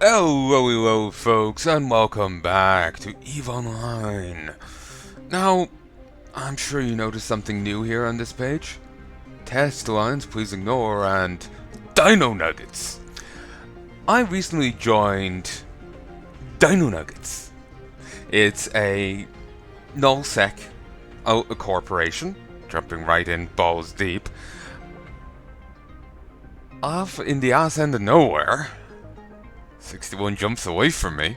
Hello, folks, and welcome back to EVE Online. Now, I'm sure you noticed something new here on this page. Test lines, please ignore, and Dino Nuggets. I recently joined Dino Nuggets. It's a nullsec a corporation, jumping right in balls deep, off in the ass end of nowhere. 61 jumps away from me.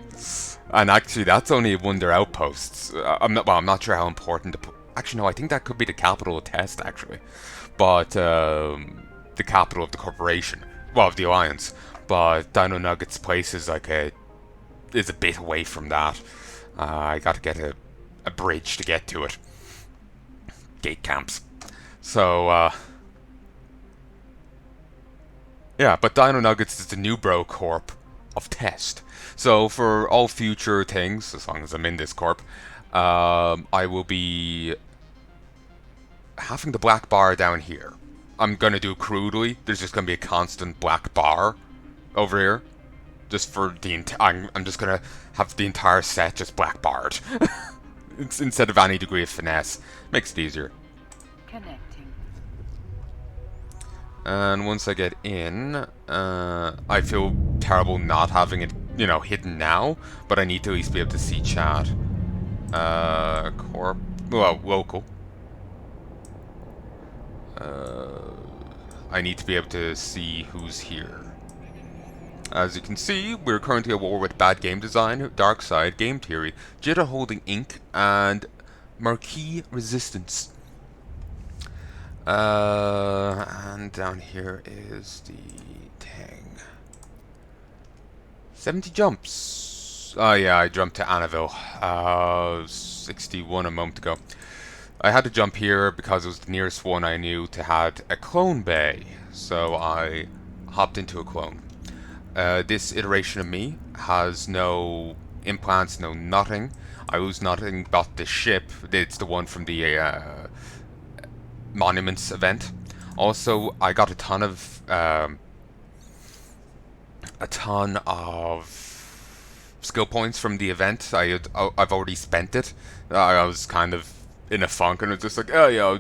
And actually, that's only one of their outposts. I'm not sure how important. Actually, no, I think that could be the capital of Test, actually. But the capital of the corporation, well, of the alliance. But Dino Nugget's place is is a bit away from that. I got to get a bridge to get to it. Gate camps. So yeah, but Dino Nuggets is the new bro corp of Test. So for all future things, as long as I'm in this corp, I will be having the black bar down here. I'm gonna do crudely. There's just gonna be a constant black bar over here, just for the I'm just gonna have the entire set just black barred. Instead of any degree of finesse, makes it easier. Connecting. And once I get in, I feel terrible not having it, hidden now, but I need to at least be able to see chat. Local. I need to be able to see who's here. As you can see, we're currently at war with bad game design, dark side, game theory, Jitta Holding Inc., and Marquis Resistance. And down here is the thing. 70 jumps. Oh yeah, I jumped to Annaville. 61 a moment ago. I had to jump here because it was the nearest one I knew to had a clone bay. So I hopped into a clone. This iteration of me has no implants, no nothing. I lose nothing but the ship. It's the one from the Monuments event. Also, I got a ton of skill points from the event. I've already spent it. I was kind of in a funk and was just like, oh yeah,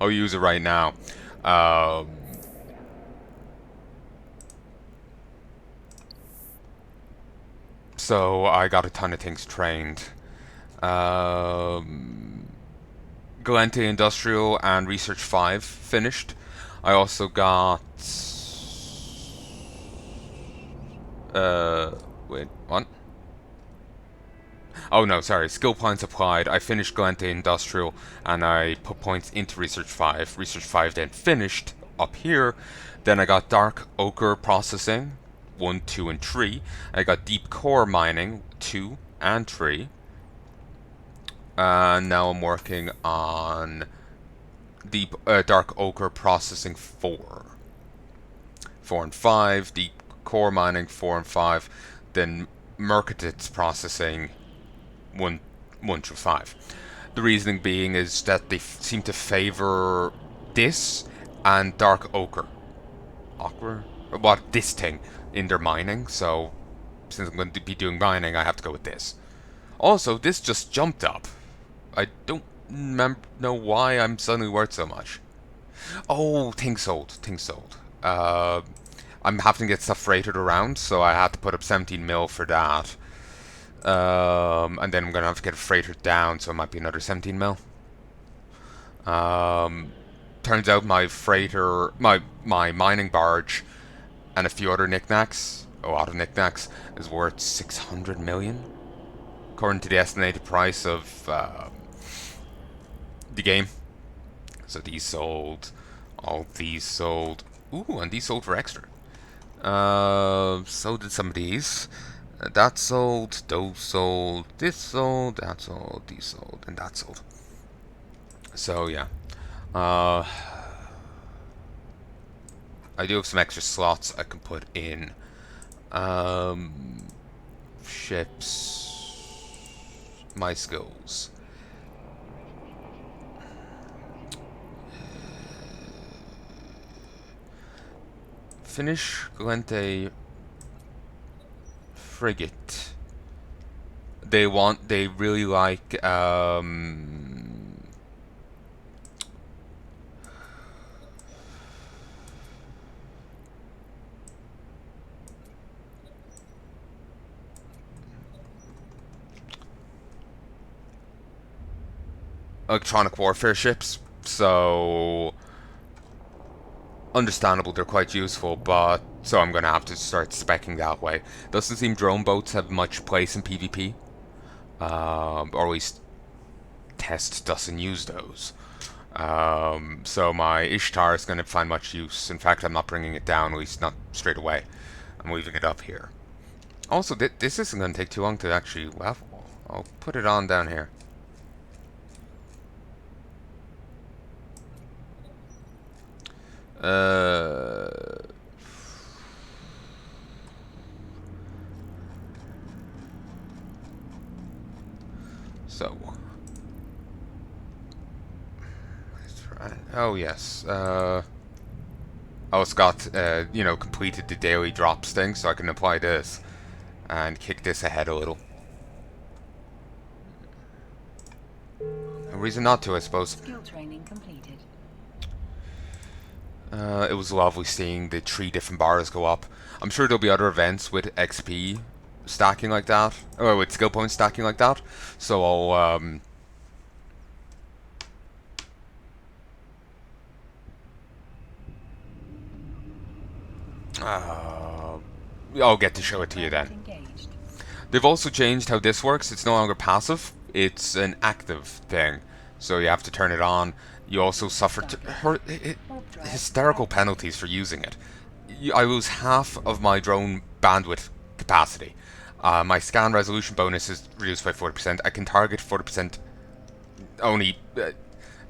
I'll use it right now. So I got a ton of things trained. Galente Industrial and Research 5 finished. I also got... wait, what? Oh no, sorry, skill points applied. I finished Galente Industrial and I put points into Research 5. Research 5 then finished up here. Then I got Dark Ochre Processing, 1, 2, and 3. I got Deep Core Mining, 2 and 3. And now I'm working on Deep Dark Ochre Processing 4. 4 and 5, Deep Core Mining 4 and 5, then Mercadit's Processing 1 through 5. The reasoning being is that they seem to favor this and Dark Ochre. This thing in their mining, so since I'm going to be doing mining, I have to go with this. Also, this just jumped up. I don't know why I'm suddenly worth so much. Oh, things sold. I'm having to get stuff freighted around, so I had to put up 17 mil for that. And then I'm gonna have to get it freighted down, so it might be another 17 mil. Turns out my freighter, my mining barge, and a few other knickknacks, a lot of knickknacks, is worth 600 million, according to the estimated price of the game. So these sold, all these sold. Ooh, and these sold for extra. So did some of these. That sold, those sold, this sold, that sold, these sold, and that sold. So yeah. I do have some extra slots I can put in. Ships. My skills. Finish Galente frigate. They really like, electronic warfare ships, so understandable, they're quite useful, but so I'm gonna have to start specking that way. Doesn't seem drone boats have much place in PvP, or at least test doesn't use those. So my Ishtar is gonna find much use. In fact, I'm not bringing it down, at least not straight away. I'm leaving it up here. Also, this isn't gonna take too long to actually level. I'll put it on down here. So, let's try. Oh yes. Scott, completed the daily drops thing, so I can apply this and kick this ahead a little. No reason not to, I suppose. Skill training completed. It was lovely seeing the 3 different bars go up. I'm sure there'll be other events with XP stacking like that, or with skill points stacking like that. So I'll get to show it to you then. They've also changed how this works. It's no longer passive, it's an active thing. So you have to turn it on. You also suffer hysterical penalties for using it. I lose half of my drone bandwidth capacity. My scan resolution bonus is reduced by 40%. I can target 40% only.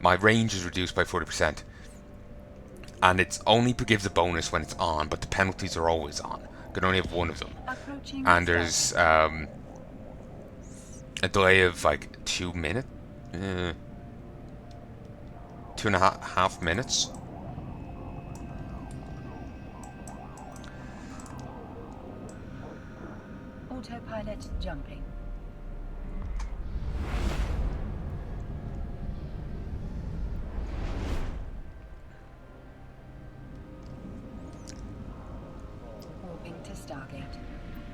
My range is reduced by 40%. And it only gives a bonus when it's on, but the penalties are always on. I can only have one of them. And there's a delay of like 2 minutes. 2.5 minutes. Autopilot jumping. Warping to Stargate.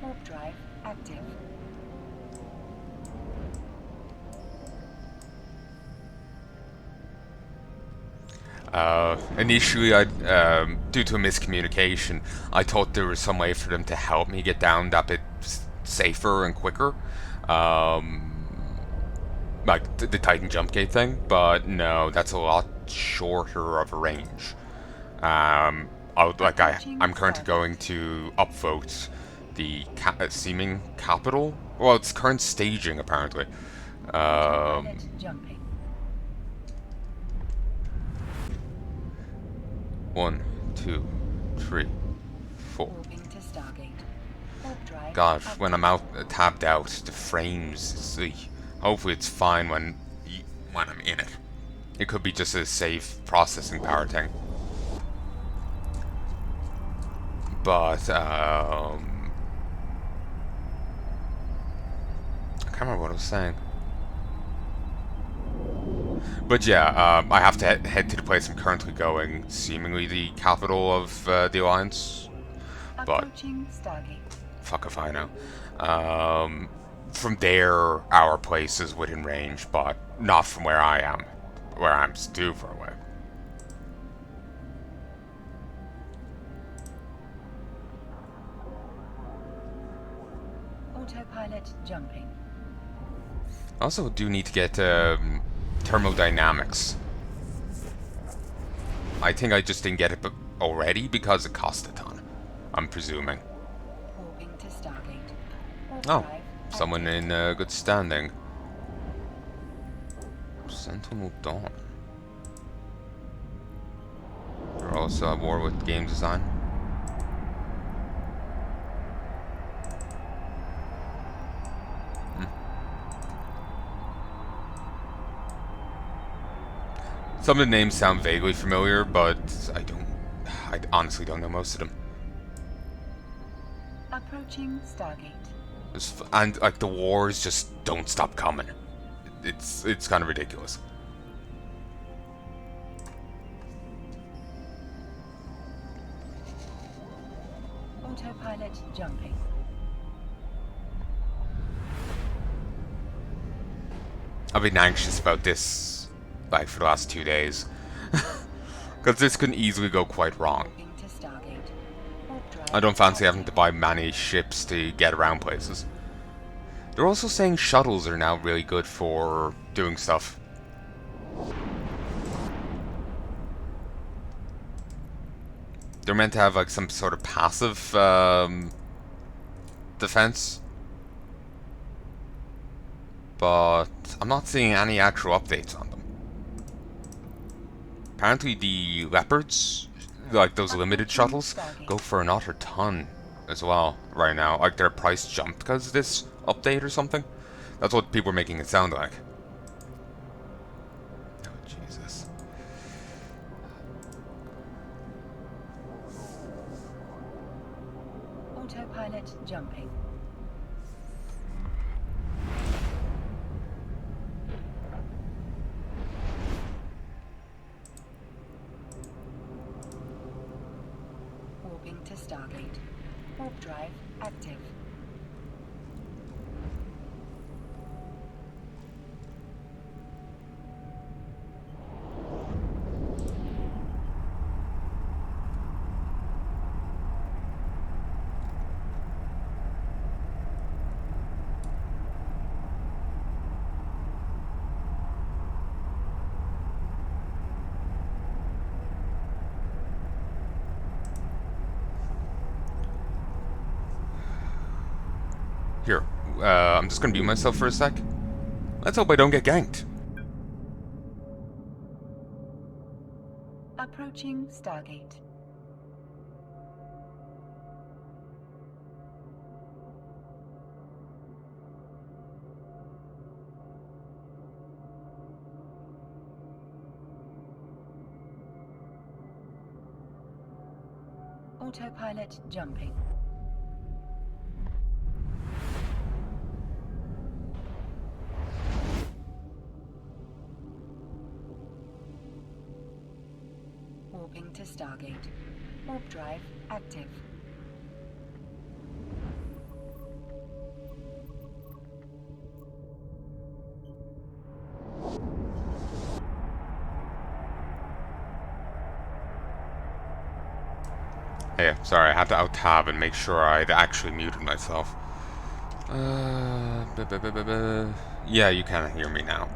Warp drive active. Initially, due to a miscommunication, I thought there was some way for them to help me get down that bit safer and quicker, like the Titan jump gate thing. But no, that's a lot shorter of a range. I'm currently going to upvote the seeming capital. Well, it's current staging apparently. Jumping. 1, 2, 3, 4. Warping to Stargate. Warp drive. Gosh, when I'm tabbed out, the frames. See, hopefully it's fine when I'm in it. It could be just a safe processing power thing. But I can't remember what I was saying. But yeah, I have to head to the place I'm currently going, seemingly the capital of the Alliance. But fuck if I know. From there, our place is within range, but not from where I am. Where I'm too far away. Autopilot jumping. I also do need to get thermodynamics. I think I just didn't get it already because it cost a ton. I'm presuming. Warping to Stargate. Oh, someone in good standing. Sentinel Dawn. They're also at war with game design. Some of the names sound vaguely familiar, but I honestly don't know most of them. Approaching Stargate. And like the wars just don't stop coming. It's kind of ridiculous. Autopilot jumping. I've been anxious about this like for the last 2 days. Because this can easily go quite wrong. Moving to Stargate. Warp drive I don't fancy having active. to buy many ships to get around places. They're also saying shuttles are now really good for doing stuff. They're meant to have like some sort of passive defense. But I'm not seeing any actual updates on them. Apparently the Leopards, like those limited shuttles, go for another ton as well right now. Like their price jumped because of this update or something. That's what people are making it sound like. Oh, Jesus. Autopilot jumping. Warping to Stargate. Warp drive active. Here, I'm just gonna mute myself for a sec. Let's hope I don't get ganked. Approaching Stargate. Autopilot jumping. Warping to Stargate. Warp drive active. Hey, sorry, I had to out-tab and make sure I'd actually muted myself. Yeah, you can hear me now.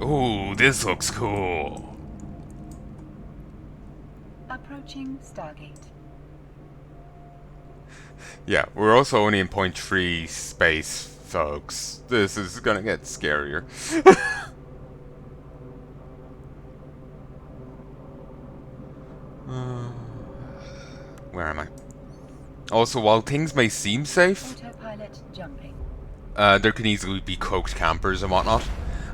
Ooh, this looks cool. Approaching Stargate. Yeah, we're also only in 0.3 space, folks. This is gonna get scarier. Where am I? Also, while things may seem safe, Autopilot jumping. there can easily be cloaked campers and whatnot.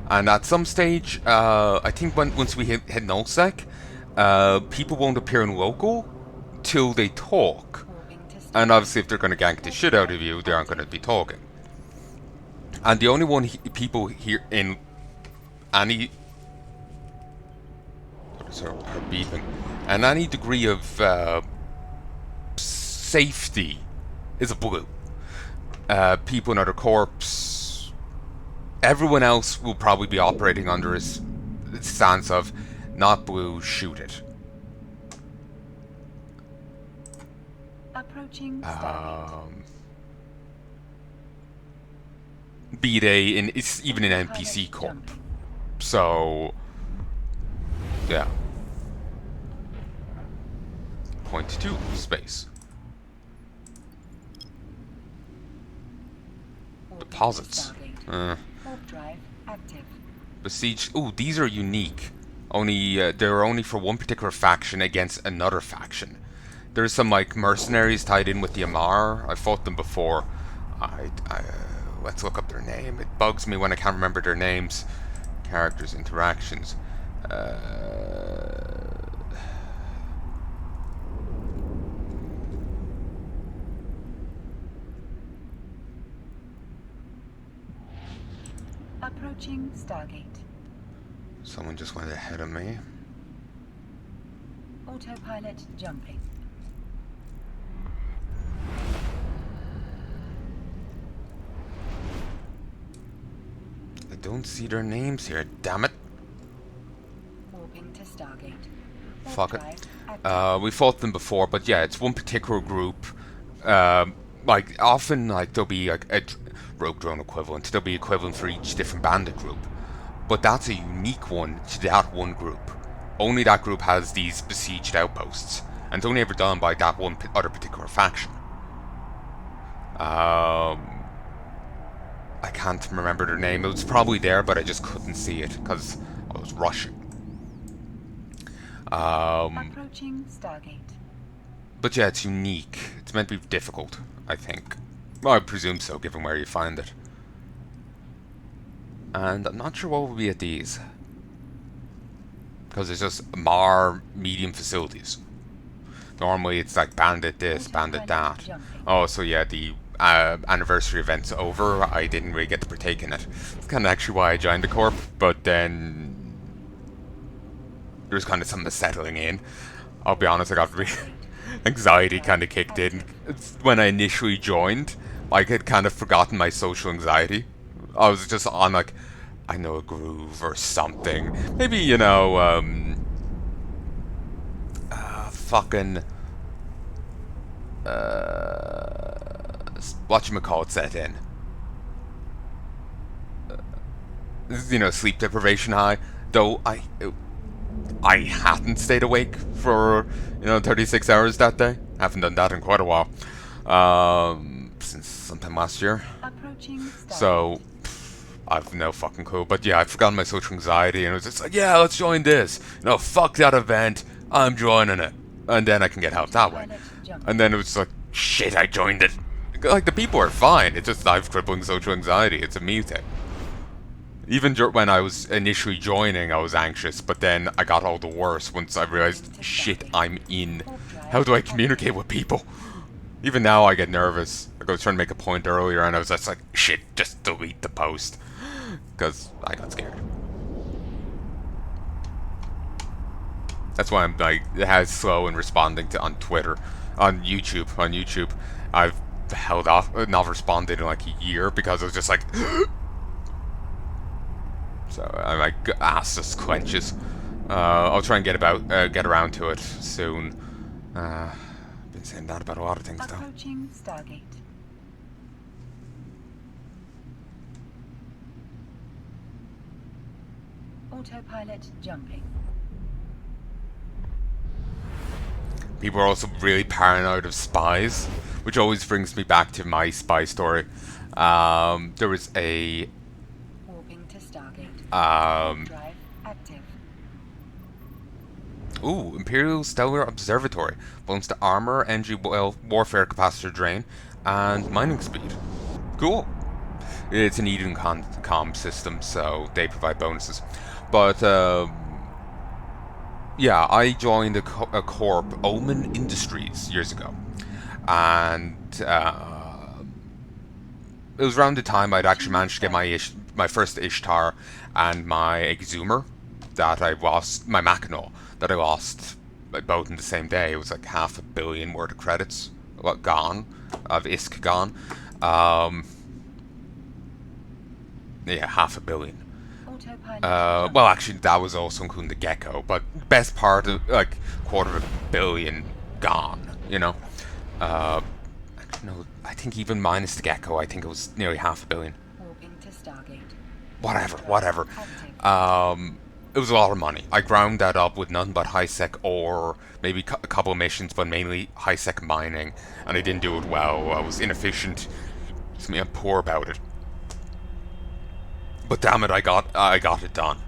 And at some stage, I think once we hit nullsec, people won't appear in local till they talk. Warping to Stargate. And obviously, if they're going to gank the shit out of you, they aren't going to be talking. And the only one people here in any... What is her beeping? And any degree of safety is a blue. People in other corps, everyone else will probably be operating under a stance of not blue, shoot it. Approaching Stargate. Be they in even in NPC corp. So yeah. 0.2 space. Deposits. Warp drive active. Besiege. Ooh, these are unique. Only they're only for one particular faction against another faction. There's some like mercenaries tied in with the Amar. I fought them before. Let's look up their name. It bugs me when I can't remember their names. Characters, interactions. Approaching Stargate. Someone just went ahead of me. Autopilot jumping. I don't see their names here, damn it. Warping to Stargate. Fuck it. Drive active. We fought them before, but yeah, it's one particular group. Like, often, like, there'll be, like, a rogue drone equivalent. There'll be equivalent for each different bandit group. But that's a unique one to that one group. Only that group has these besieged outposts. And it's only ever done by that one other particular faction. I can't remember their name. It was probably there, but I just couldn't see it because I was rushing. Approaching Stargate. But yeah, it's unique. It's meant to be difficult, I think. Well, I presume so, given where you find it. And I'm not sure what will be at these. Because it's just more medium facilities. Normally it's like bandit this, bandit that. Oh, so yeah, the anniversary event's over. I didn't really get to partake in it. It's kind of actually why I joined the corp, but then there was kind of some settling in. I'll be honest, I got really anxiety kind of kicked in. It's when I initially joined. Like, I had kind of forgotten my social anxiety. I was just on, like, I know a groove or something. Maybe, you know, fucking, whatchamacallit set in. You know, sleep deprivation high. Though I hadn't stayed awake for, 36 hours that day. I haven't done that in quite a while. Since sometime last year. So, I've no fucking clue. But yeah, I've forgotten my social anxiety, and it was just like, yeah, let's join this. Fuck that event. I'm joining it. And then I can get help that way. And then it was like, shit, I joined it. Like, the people are fine. It's just I have crippling social anxiety. It's a me thing. Even when I was initially joining, I was anxious, but then I got all the worse once I realized, shit, I'm in. How do I communicate with people? Even now I get nervous. Like, I was trying to make a point earlier, and I was just like, shit, just delete the post. Because I got scared. That's why I'm like, slow in responding to on Twitter. On YouTube. I've held off, not responded in like a year, because I was just like... So my ass just clenches. I'll try and get around to it soon. Been saying that about a lot of things, though. Approaching Stargate. Autopilot jumping. People are also really paranoid of spies, which always brings me back to my spy story. There was a drive active. Ooh, Imperial Stellar Observatory. Bonus to armor, energy, warfare capacitor drain, and mining speed. Cool. It's an Eden comm system, so they provide bonuses. But, yeah, I joined a corp, Omen Industries, years ago. And, it was around the time I'd actually managed to get my first Ishtar and my Exhumer that I lost, my Mackinac that I lost both in the same day. It was like 500 million worth of credits gone, of ISK gone. Yeah, 500 million. Well, actually, that was also including the Gecko, but best part of, like, 250 million gone, Actually, no, I think even minus the Gecko, I think it was nearly 500 million. Whatever. It was a lot of money. I ground that up with nothing but high-sec ore, maybe a couple of missions, but mainly high-sec mining, and I didn't do it well. I was inefficient. I'm poor about it. But damn it, I got it done.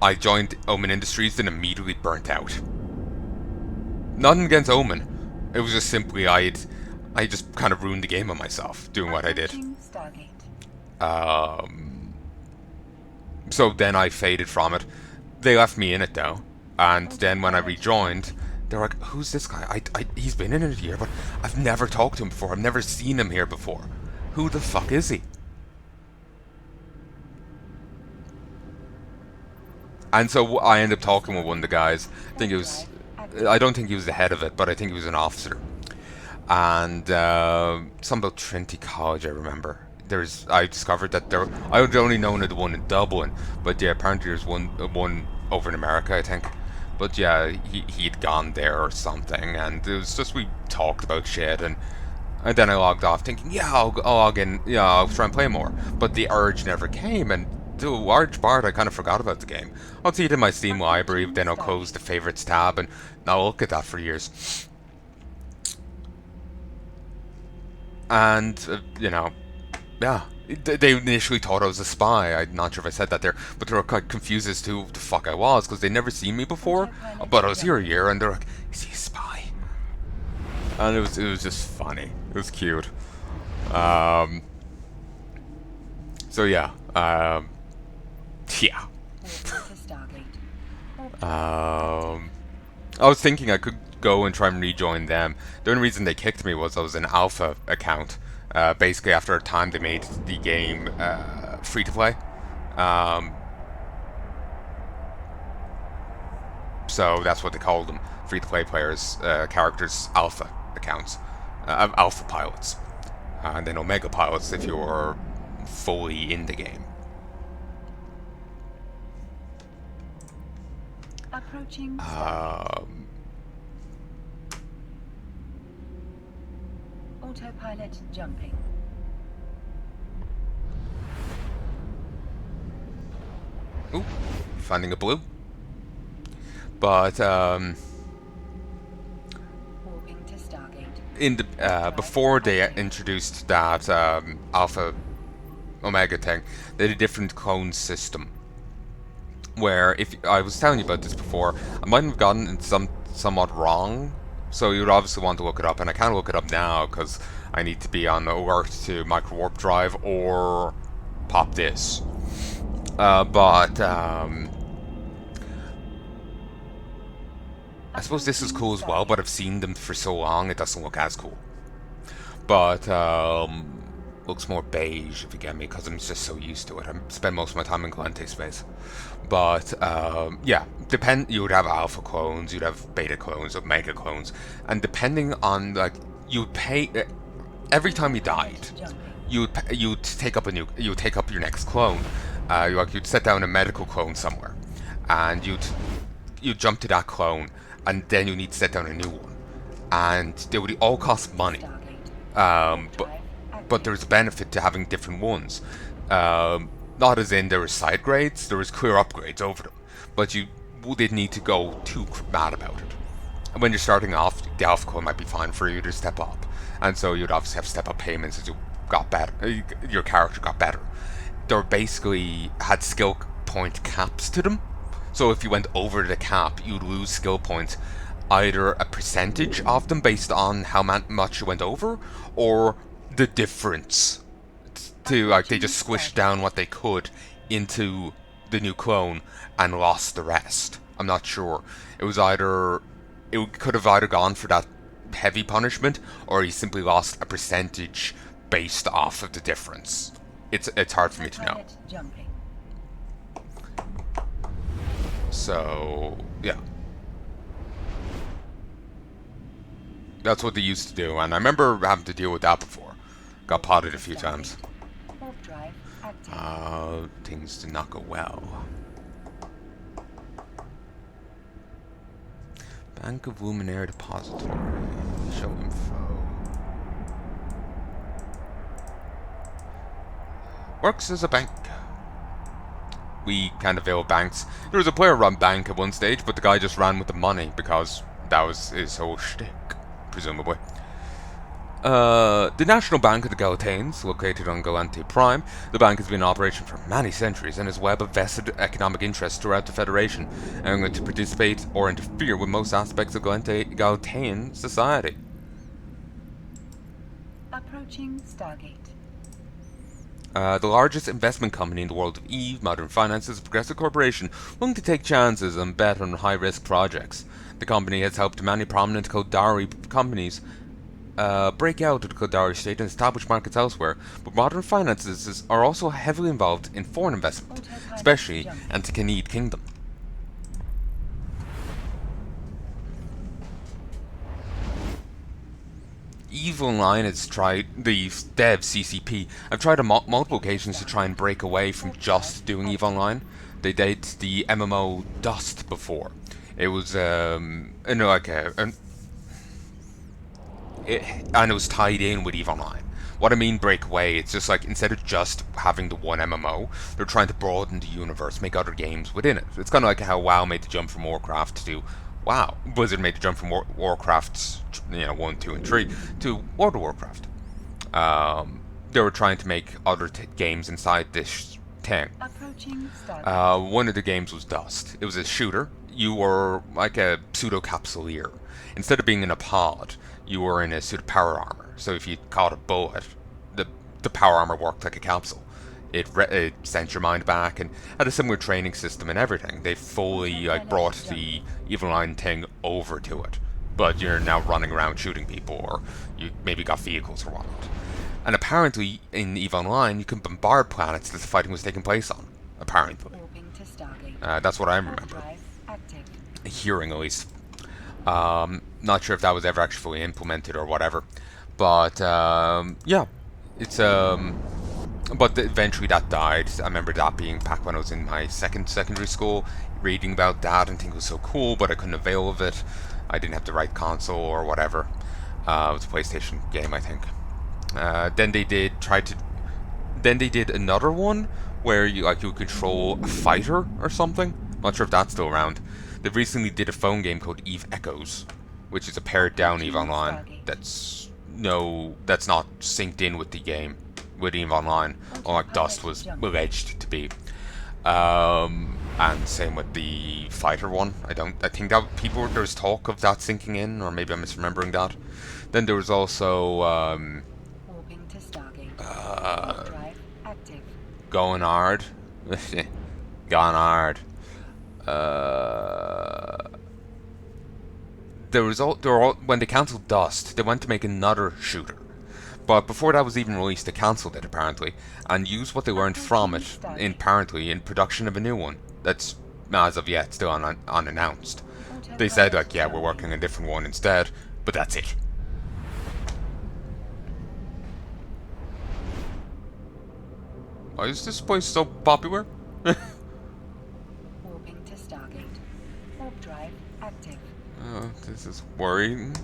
I joined Omen Industries, then immediately burnt out. Nothing against Omen. It was just simply I just kind of ruined the game on myself doing what I did. So then I faded from it. They left me in it though, and then when I rejoined, they were like, "Who's this guy? He's been in it a year, but I've never talked to him before. I've never seen him here before. Who the fuck is he?" And so I ended up talking with one of the guys. I think it Warp was. drive active. I don't think he was the head of it, but I think he was an officer. And some about Trinity College, I remember. I discovered that there. I would only known of the one in Dublin, but yeah, apparently there's one over in America, I think. But yeah, he'd gone there or something, and it was just we talked about shit, and then I logged off thinking, yeah, I'll log in, yeah, I'll try and play more. But the urge never came, and to a large part, I kind of forgot about the game. I'll see it in my Steam library, then I'll close the favorites tab, and I'll look at that for years. And, yeah. They initially thought I was a spy. I'm not sure if I said that there, but they were quite confused as to who the fuck I was, because they'd never seen me before. But I was here a year, and they're like, is he a spy? And it was just funny. It was cute. So yeah. Yeah. Portal to Stargate. Warp drive Um, I was thinking I could go and try and rejoin them. The only reason they kicked me was I was an alpha account. Basically, after a time, they made the game free to play. Um, so that's what they called them: free to play players, characters, alpha accounts, alpha pilots, and then omega pilots if you're fully in the game. approaching Stargate. Autopilot jumping. Ooh, finding a blue. But Warping to Stargate. in the before they introduced that alpha omega thing, they had a different clone system. Where if I was telling you about this before, I might have gotten it somewhat wrong. So you'd obviously want to look it up, and I can't look it up now because I need to be on alert to micro warp drive or pop this. But I suppose this is cool as well, but I've seen them for so long it doesn't look as cool. But looks more beige if you get me, because I'm just so used to it. I spend most of my time in Galente space. But yeah, you would have alpha clones, you'd have beta clones, omega clones, and depending on you'd pay every time you died, you'd take up your next clone. You'd set down a medical clone somewhere, and you'd jump to that clone, and then you need to set down a new one, and they would all cost money. But there's a benefit to having different ones. Not as in there was side grades, there was clear upgrades over them, but you didn't need to go too mad about it. And when you're starting off, the alpha clone might be fine for you to step up, and so you'd obviously have step up payments as you got better. Your character got better. They basically had skill point caps to them. So if you went over the cap, you'd lose skill points, either a percentage of them based on how much you went over, or the difference. They just squished down what they could into the new clone and lost the rest. I'm not sure. It could have either gone for that heavy punishment, or he simply lost a percentage based off of the difference. It's hard for me to know. Jumping. So, yeah. That's what they used to do, and I remember having to deal with that before. Got potted a few times. Warp drive active. Things did not go well. Bank of Luminaire Depository. Show info. Works as a bank. We can't avail banks. There was a player-run bank at one stage, but the guy just ran with the money because that was his whole shtick, presumably. The National Bank of the Galateans, located on Galante Prime, the bank has been in operation for many centuries and has a web of vested economic interests throughout the Federation, and going to participate or interfere with most aspects of Galatean society. Approaching Stargate. The largest investment company in the world of Eve, Modern Finance, is a progressive corporation willing to take chances and bet on high-risk projects. The company has helped many prominent Kodari companies break out of the Kodari state and establish markets elsewhere, but Modern Finances are also heavily involved in foreign investment, especially in the Khanid Kingdom. Evil Online has tried, the dev CCP have tried on multiple occasions to try and break away from just doing EVE Online. They did the MMO Dust before. It was like and it was tied in with EVE Online. What I mean break away, it's just like instead of just having the one MMO, they're trying to broaden the universe, make other games within it. It's kind of like how WoW made the jump from Warcraft to Blizzard made the jump from Warcraft, 1, 2, and 3 to World of Warcraft. They were trying to make other games inside this thing. One of the games was Dust. It was a shooter. You were like a pseudo capsuleer. Instead of being in a pod, you were in a suit of power armor. So if you caught a bullet, the power armor worked like a capsule. It sent your mind back and had a similar training system and everything. They fully brought the Evil Line thing over to it. But you're now running around shooting people, or you maybe got vehicles or whatnot. And apparently in EVE Online you can bombard planets that the fighting was taking place on. Apparently. That's what I remember. Hearing at least. Not sure if that was ever actually fully implemented or whatever. But yeah. It's but eventually that died. I remember that being back when I was in my secondary school, reading about that and thinking it was so cool, but I couldn't avail of it. I didn't have the right console or whatever. It was a PlayStation game, I think. Then they did another one where you would control a fighter or something. Not sure if that's still around. They recently did a phone game called Eve Echoes, which is a pared down EVE Online that's not synced in with the game, with EVE Online, unlike Dust was alleged to be. And same with the fighter one. I think that there's talk of that syncing in, or maybe I'm misremembering that. Then there was also Going Hard. Gone Hard. When they cancelled Dust, they went to make another shooter. But before that was even released, they cancelled it apparently, and used what they learned from it in production of a new one that's as of yet still unannounced. They said like, yeah, we're working on a different one instead, but that's it. Why is this place so popular? Warping to Stargate. Warp drive active. This is worrying.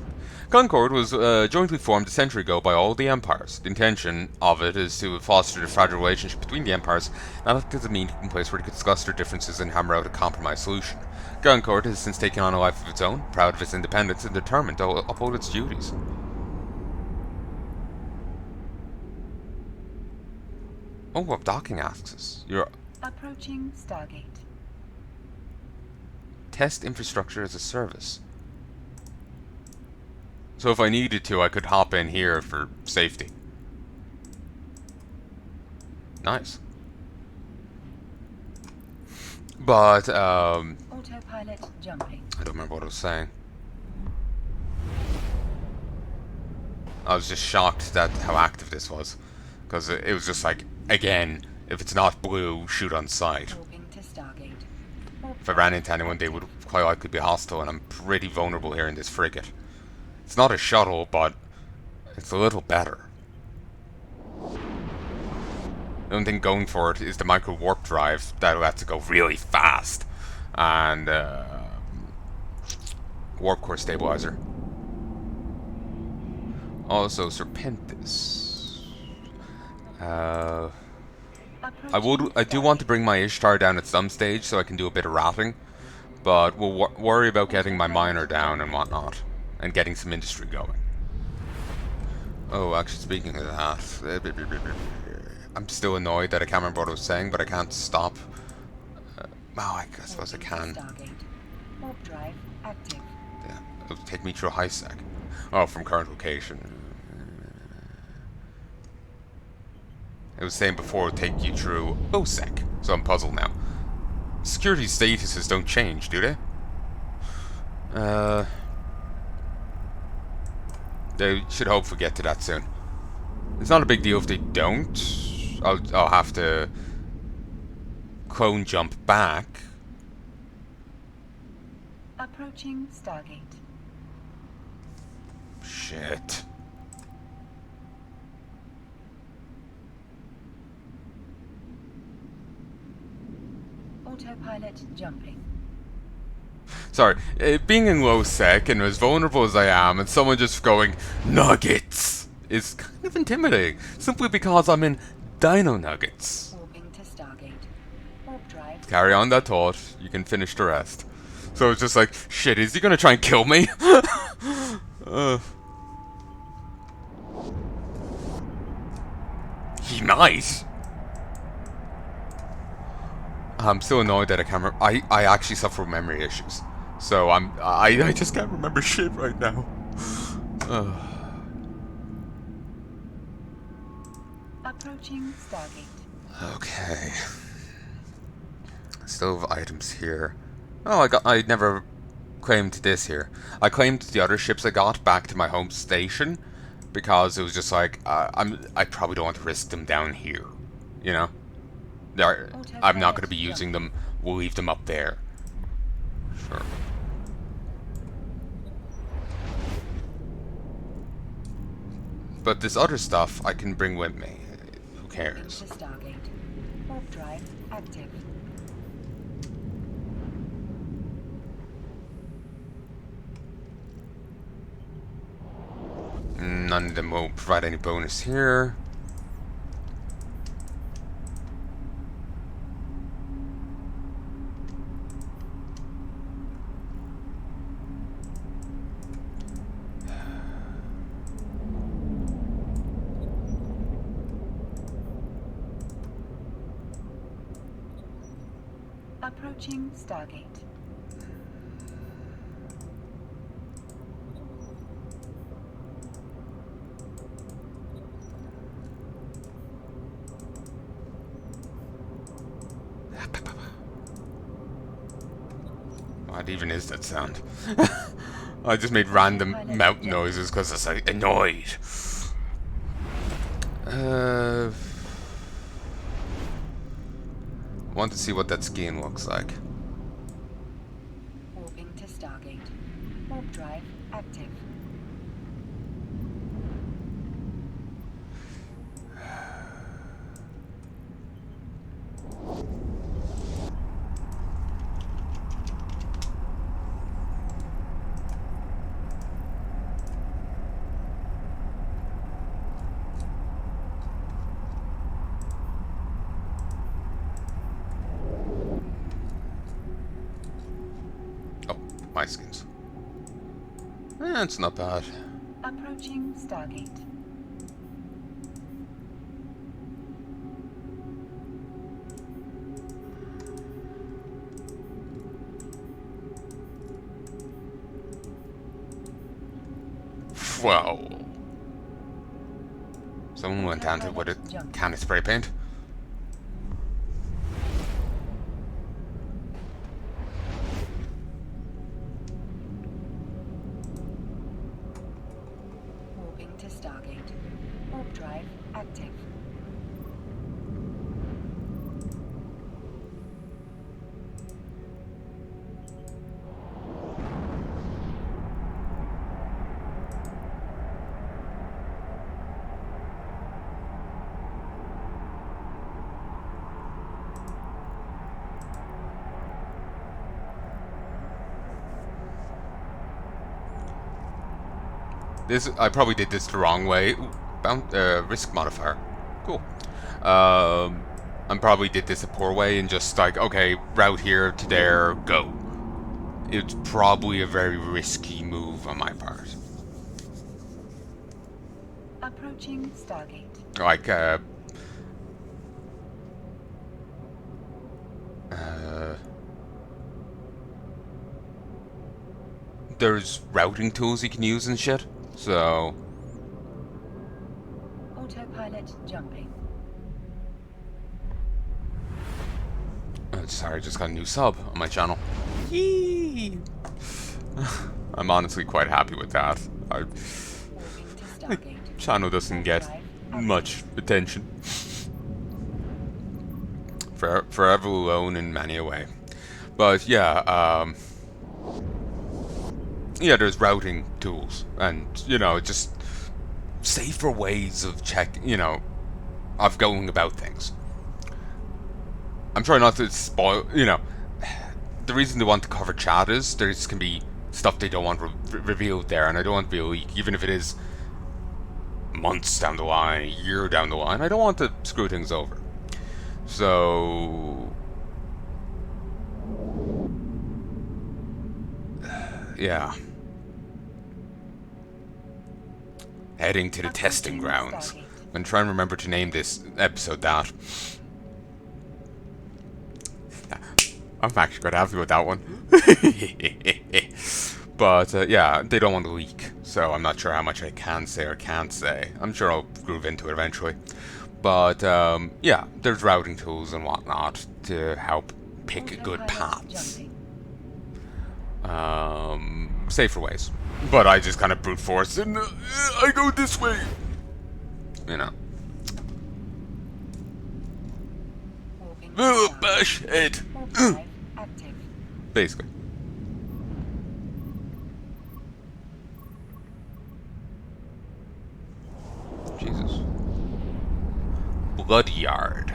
Concord was jointly formed a century ago by all the empires. The intention of it is to foster the fragile relationship between the empires and act as a meeting place where they could discuss their differences and hammer out a compromise solution. Concord has since taken on a life of its own, proud of its independence and determined to uphold its duties. Oh, what docking access? You're approaching Stargate. Test infrastructure as a service. So if I needed to, I could hop in here for safety. Nice. But, autopilot jumping. I don't remember what I was saying. I was just shocked at how active this was. Because it was just like, again, if it's not blue, shoot on sight. If I ran into anyone, they would quite likely be hostile, and I'm pretty vulnerable here in this frigate. It's not a shuttle, but it's a little better. The only thing going for it is the micro warp drive that lets it go really fast, and warp core stabilizer. Also, Serpentis. I do want to bring my Ishtar down at some stage so I can do a bit of ratting, but we'll worry about getting my miner down and whatnot, and getting some industry going. Oh, actually, speaking of that, I'm still annoyed that I can't remember what I was saying, but I can't stop. I suppose I can. Yeah, it'll take me through a high sec. Oh, from current location. It was saying before it would take you through OSEC, so I'm puzzled now. Security statuses don't change, do they? They should hopefully get to that soon. It's not a big deal if they don't. I'll have to clone jump back. Approaching Stargate. Shit. Autopilot jumping. Sorry, being in low sec and as vulnerable as I am, and someone just going, nuggets, is kind of intimidating, simply because I'm in Dino Nuggets. Warping to Stargate. Warp drive. Carry on that thought, you can finish the rest. So it's just like, shit, is he gonna try and kill me? He might. I'm so annoyed that I can't remember. I actually suffer from memory issues. So I just can't remember shit right now. Approaching Stargate. Okay. Still have items here. Oh, I never claimed this here. I claimed the other ships I got back to my home station because it was just like I probably don't want to risk them down here. You know? I'm not going to be using them. We'll leave them up there. Sure. But this other stuff I can bring with me. Who cares? Into Stargate. Warp drive active. None of them will provide any bonus here. Approaching Stargate. What even is that sound? I just made random mouth noises because I was like, annoyed. Want to see what that skin looks like. Warping to Stargate. Warp drive active. My skins. It's not bad. Approaching Stargate. Whoa. Someone went down to with a can of spray paint. Warping to Stargate. Warp drive active. I probably did this the wrong way. Ooh, risk modifier. Cool. I probably did this a poor way and just like, okay, route here to there, go. It's probably a very risky move on my part. Approaching Stargate. Like, there's routing tools you can use and shit, so... Autopilot jumping. Sorry, I just got a new sub on my channel. Yee! I'm honestly quite happy with that. Warping to My Stargate. channel doesn't get much attention. Forever alone in many a way. But yeah, yeah, there's routing tools and, you know, just safer ways of of going about things. I'm trying not to spoil, the reason they want to cover chat is there's can be stuff they don't want revealed there, and I don't want to be a leak, even if it is months down the line, a year down the line. I don't want to screw things over. So yeah. Heading to the testing grounds. I'm trying to remember to name this episode that. I'm actually quite happy with that one. But yeah, they don't want to leak, so I'm not sure how much I can say or can't say. I'm sure I'll groove into it eventually. But yeah, there's routing tools and whatnot to help pick good paths. Safer ways. But I just kind of brute force and I go this way. You know. Bash head. Basically. Jesus. Bloodyard.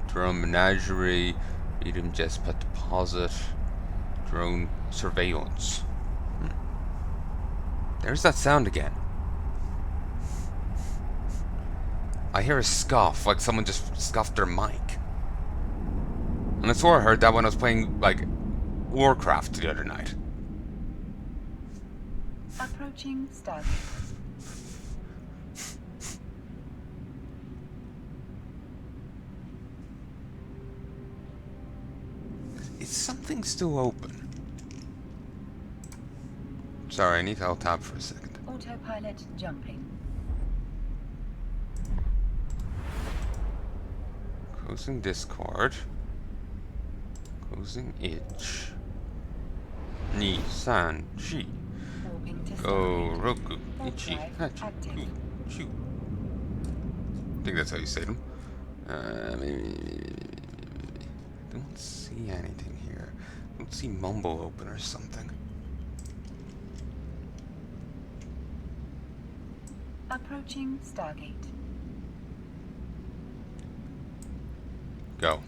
Drone menagerie. Medium jetpack deposit. Drone surveillance. There's that sound again. I hear a scoff, like someone just scoffed their mic. And I swore I heard that when I was playing, like, Warcraft the other night. Approaching Stargate. Is something still open? Sorry, I need to alt tab for a second. Autopilot jumping. Closing Discord. Closing itch. Ni san chi. Go roku ichi hachi ku chu. I think that's how you say them. Don't see anything here. Don't see Mumble open or something. Approaching Stargate. Go.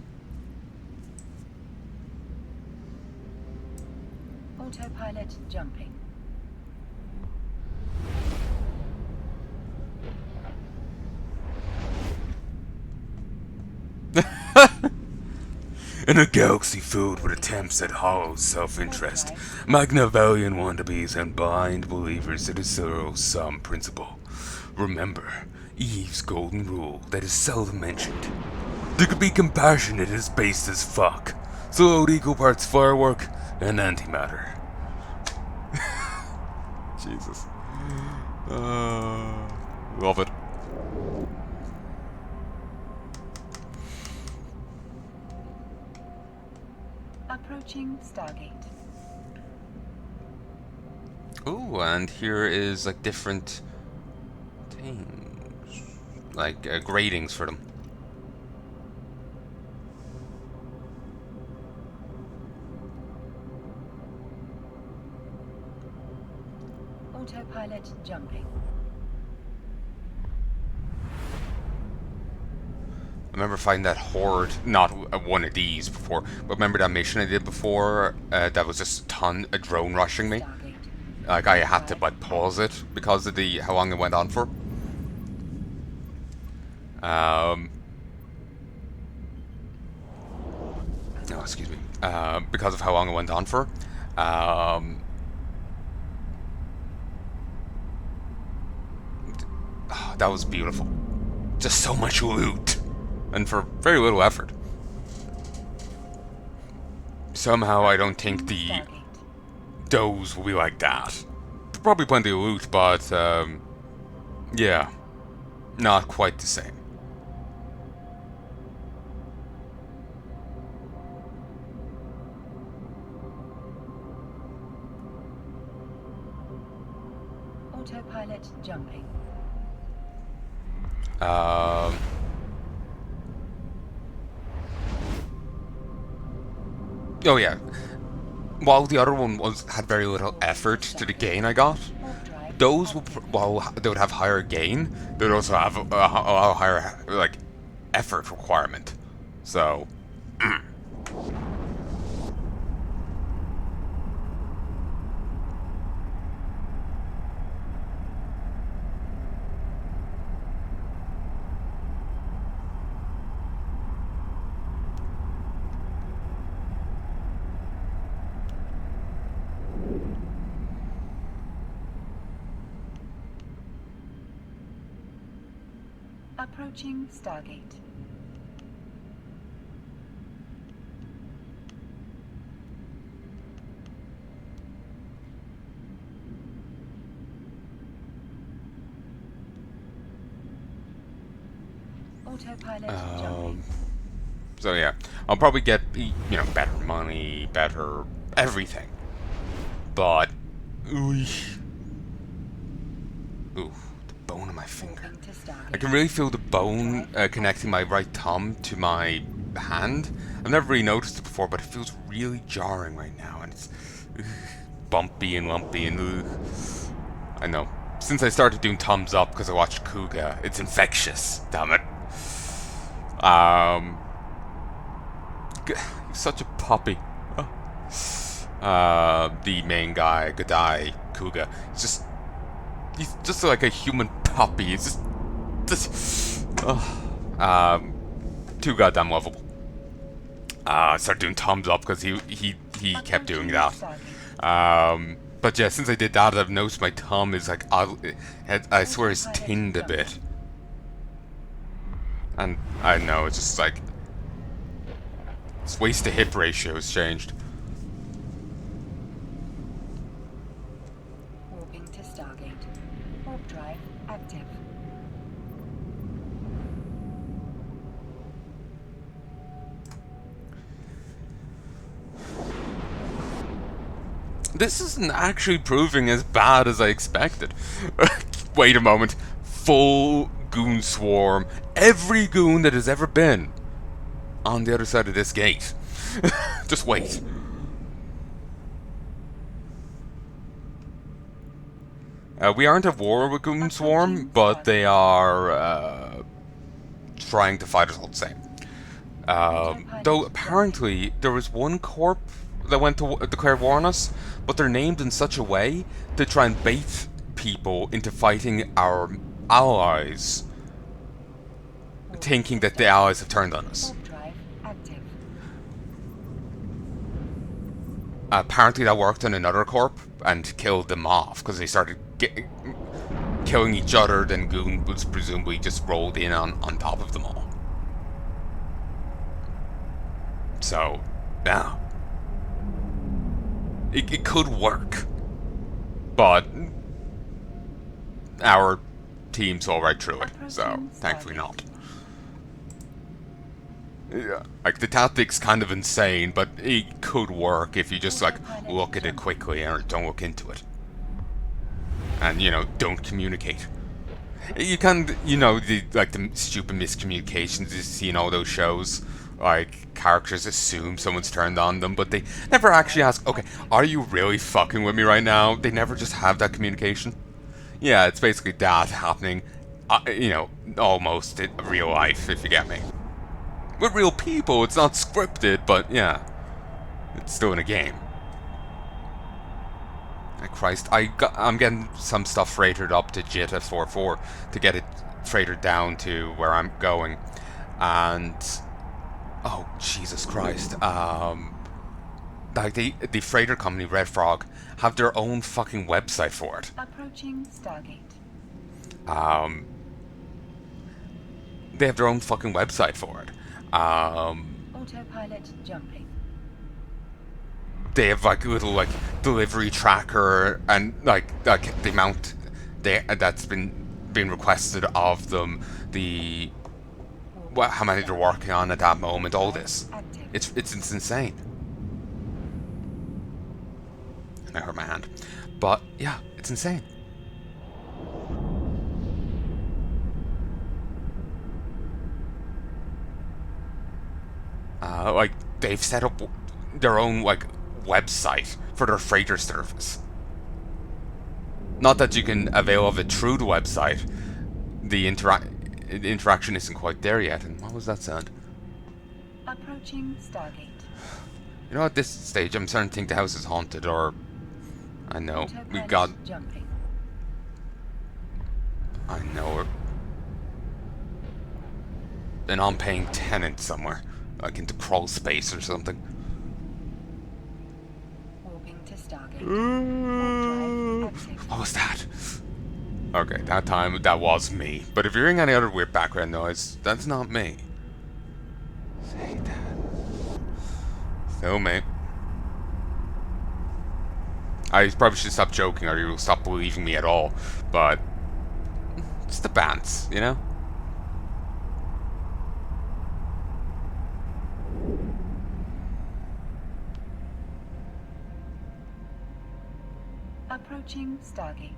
Autopilot jumping. In a galaxy filled with attempts at hollow self-interest, Machiavellian wannabes and blind believers in a zero-sum principle. Remember Eve's golden rule that is seldom mentioned. There could be compassionate as based as fuck, so load equal parts firework and antimatter. Jesus. Love it. Approaching Stargate. Ooh, and here is like different things, like gradings for them. Autopilot jumping. I remember finding that horde, not one of these before, but remember that mission I did before that was just a drone rushing me? Like I had to like pause it because of how long it went on for. No, excuse me. Because of how long it went on for. That was beautiful. Just so much loot. And for very little effort. Somehow I don't think the does will be like that. Probably plenty of loot, but yeah, not quite the same. Autopilot jumping. Oh yeah. While the other one had very little effort to the gain I got, those will while they would have higher gain, they would also have a higher like effort requirement. So Approaching Stargate. Autopilot jumping. So yeah, I'll probably get, you know, better money, better everything. But, ooh, the bone of my finger. Moving to Stargate. I can really feel the bone connecting my right thumb to my hand. I've never really noticed it before, but it feels really jarring right now, and it's bumpy and lumpy and I know. Since I started doing thumbs up because I watched Kuga, it's infectious. Damn it. He's such a puppy. The main guy, Godai Kuga, he's just like a human puppy. He's just too goddamn lovable. I started doing thumbs up because he kept doing that. But yeah, since I did that, I've noticed my thumb is like, I swear it's tinned a bit. And I know, it's just like, its waist to hip ratio has changed. Warping to Stargate. Warp drive active. This isn't actually proving as bad as I expected. Wait a moment. Full goon swarm. Every goon that has ever been on the other side of this gate. Just wait. We aren't at war with Goon Swarm, but they are trying to fight us all the same. Though apparently there was one corp that went to declare war on us, but they're named in such a way to try and bait people into fighting our allies, thinking that the allies have turned on us. Apparently that worked on another corp and killed them off because they started killing each other. Then Goon was presumably just rolled in on top of them all. So, yeah, it could work, but our team saw right through it, so thankfully not. Yeah, like the tactic's kind of insane, but it could work if you just like look at it quickly or don't look into it, and you know, don't communicate. You can, you know, the stupid miscommunications you see in all those shows. Like, characters assume someone's turned on them, but they never actually ask, okay, are you really fucking with me right now? They never just have that communication. Yeah, it's basically that happening, you know, almost in real life, if you get me. With real people, it's not scripted, but yeah, it's still in a game. Christ, I'm getting some stuff freighted up to Jita 44 to get it freighted down to where I'm going, and oh Jesus Christ, like the freighter company Red Frog have their own fucking website for it. Approaching Stargate. They have their own fucking website for it. Autopilot jumping. They have like a little like delivery tracker and like the amount that's been requested of them, the how many they're working on at that moment, all this. It's insane. And I hurt my hand. But yeah, it's insane. Like they've set up their own like website for their freighter service. Not that you can avail of it through the website. The interaction isn't quite there yet. And what was that sound? Approaching Stargate. You know, at this stage, I'm starting to think the house is haunted, or I know we got. Jumping. I know an unpaying tenant somewhere, like into crawl space or something. Warping to Stargate. What was that? Okay, that time that was me. But if you're hearing any other weird background noise, that's not me. Say that. So, mate. I probably should stop joking or you'll stop believing me at all. But it's the bands, you know? Approaching Stargate.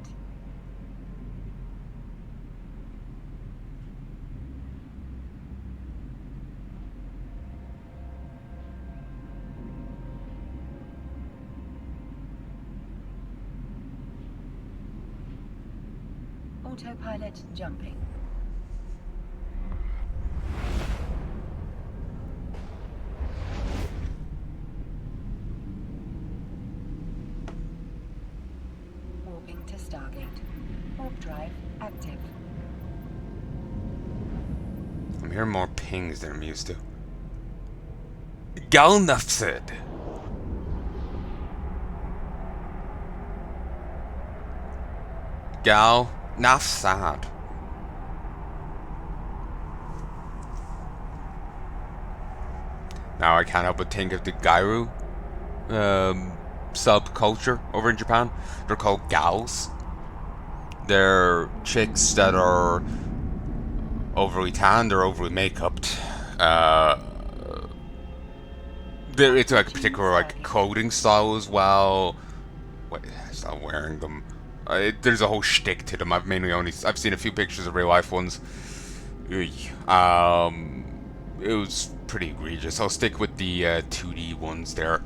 Autopilot jumping. Warping to Stargate. Warp drive active. I'm hearing more pings than I'm used to. Gal Nafsid. Gal Nafsad. Now I can't help but think of the Gairu subculture over in Japan. They're called gals. They're chicks that are overly tanned or overly make-upped. It's like a particular like clothing style as well. Wait, stop wearing them. There's a whole shtick to them. I've seen a few pictures of real life ones. It was pretty egregious. I'll stick with the 2D ones there.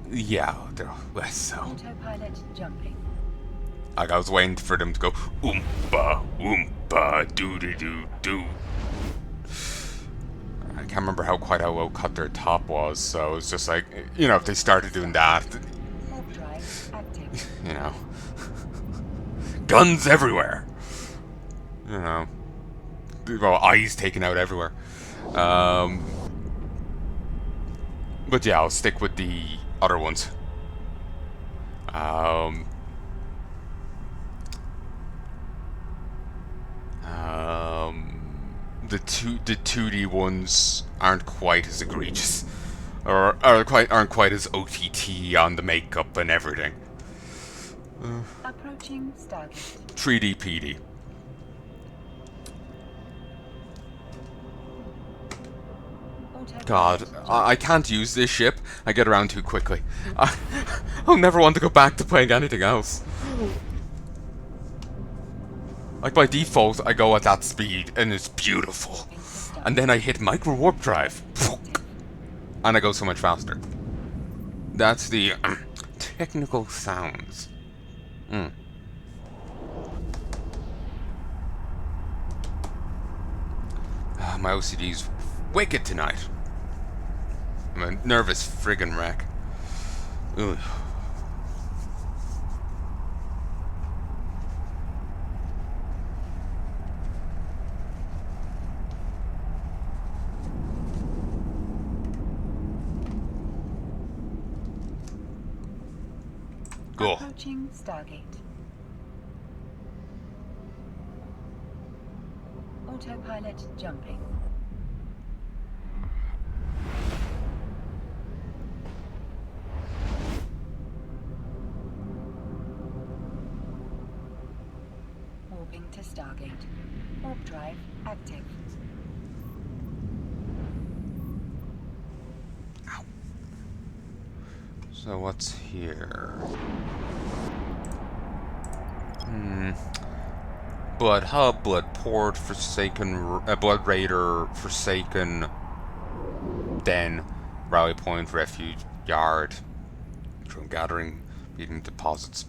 Yeah, they're less so. Autopilot jumping. Like I was waiting for them to go oompa oompa doo doo doo doo. I can't remember how low cut their top was, so it was just like, you know, if they started doing that, Warp drive active. you know, guns everywhere, you know, well, eyes taken out everywhere. But yeah, I'll stick with the other ones. The 2D ones aren't quite as egregious, or aren't quite as OTT on the makeup and everything. Approaching Stargate. 3D PD. God, I can't use this ship. I get around too quickly. I'll never want to go back to playing anything else. Like by default, I go at that speed, and it's beautiful. And then I hit micro warp drive, and I go so much faster. That's the technical sounds. My OCD's wicked tonight. I'm a nervous friggin' wreck. Ugh. Go. Approaching Stargate. Autopilot jumping. Warping to Stargate. Warp drive active. Ow. So what's here? Blood Hub, Blood Port, Forsaken, Blood Raider, Forsaken, Den, Rally Point, Refuge Yard, Drone Gathering, Beating Deposits.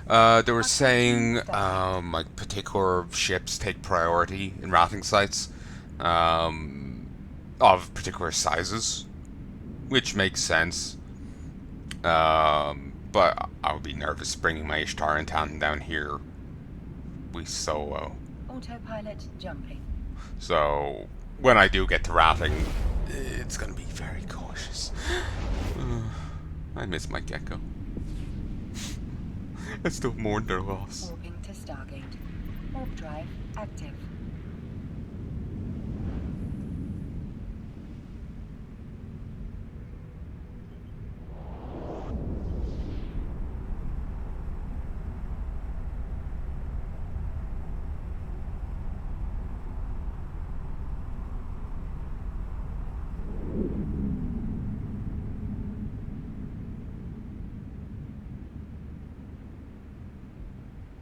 They were saying, like, particular ships take priority in routing sites, of particular sizes, which makes sense. But I would be nervous bringing my Ishtar and Tantan down here. We solo. Autopilot jumping. So when I do get to routing, it's gonna be very cautious. I miss my gecko. I still mourn their loss. Warping to Stargate. Warp drive active.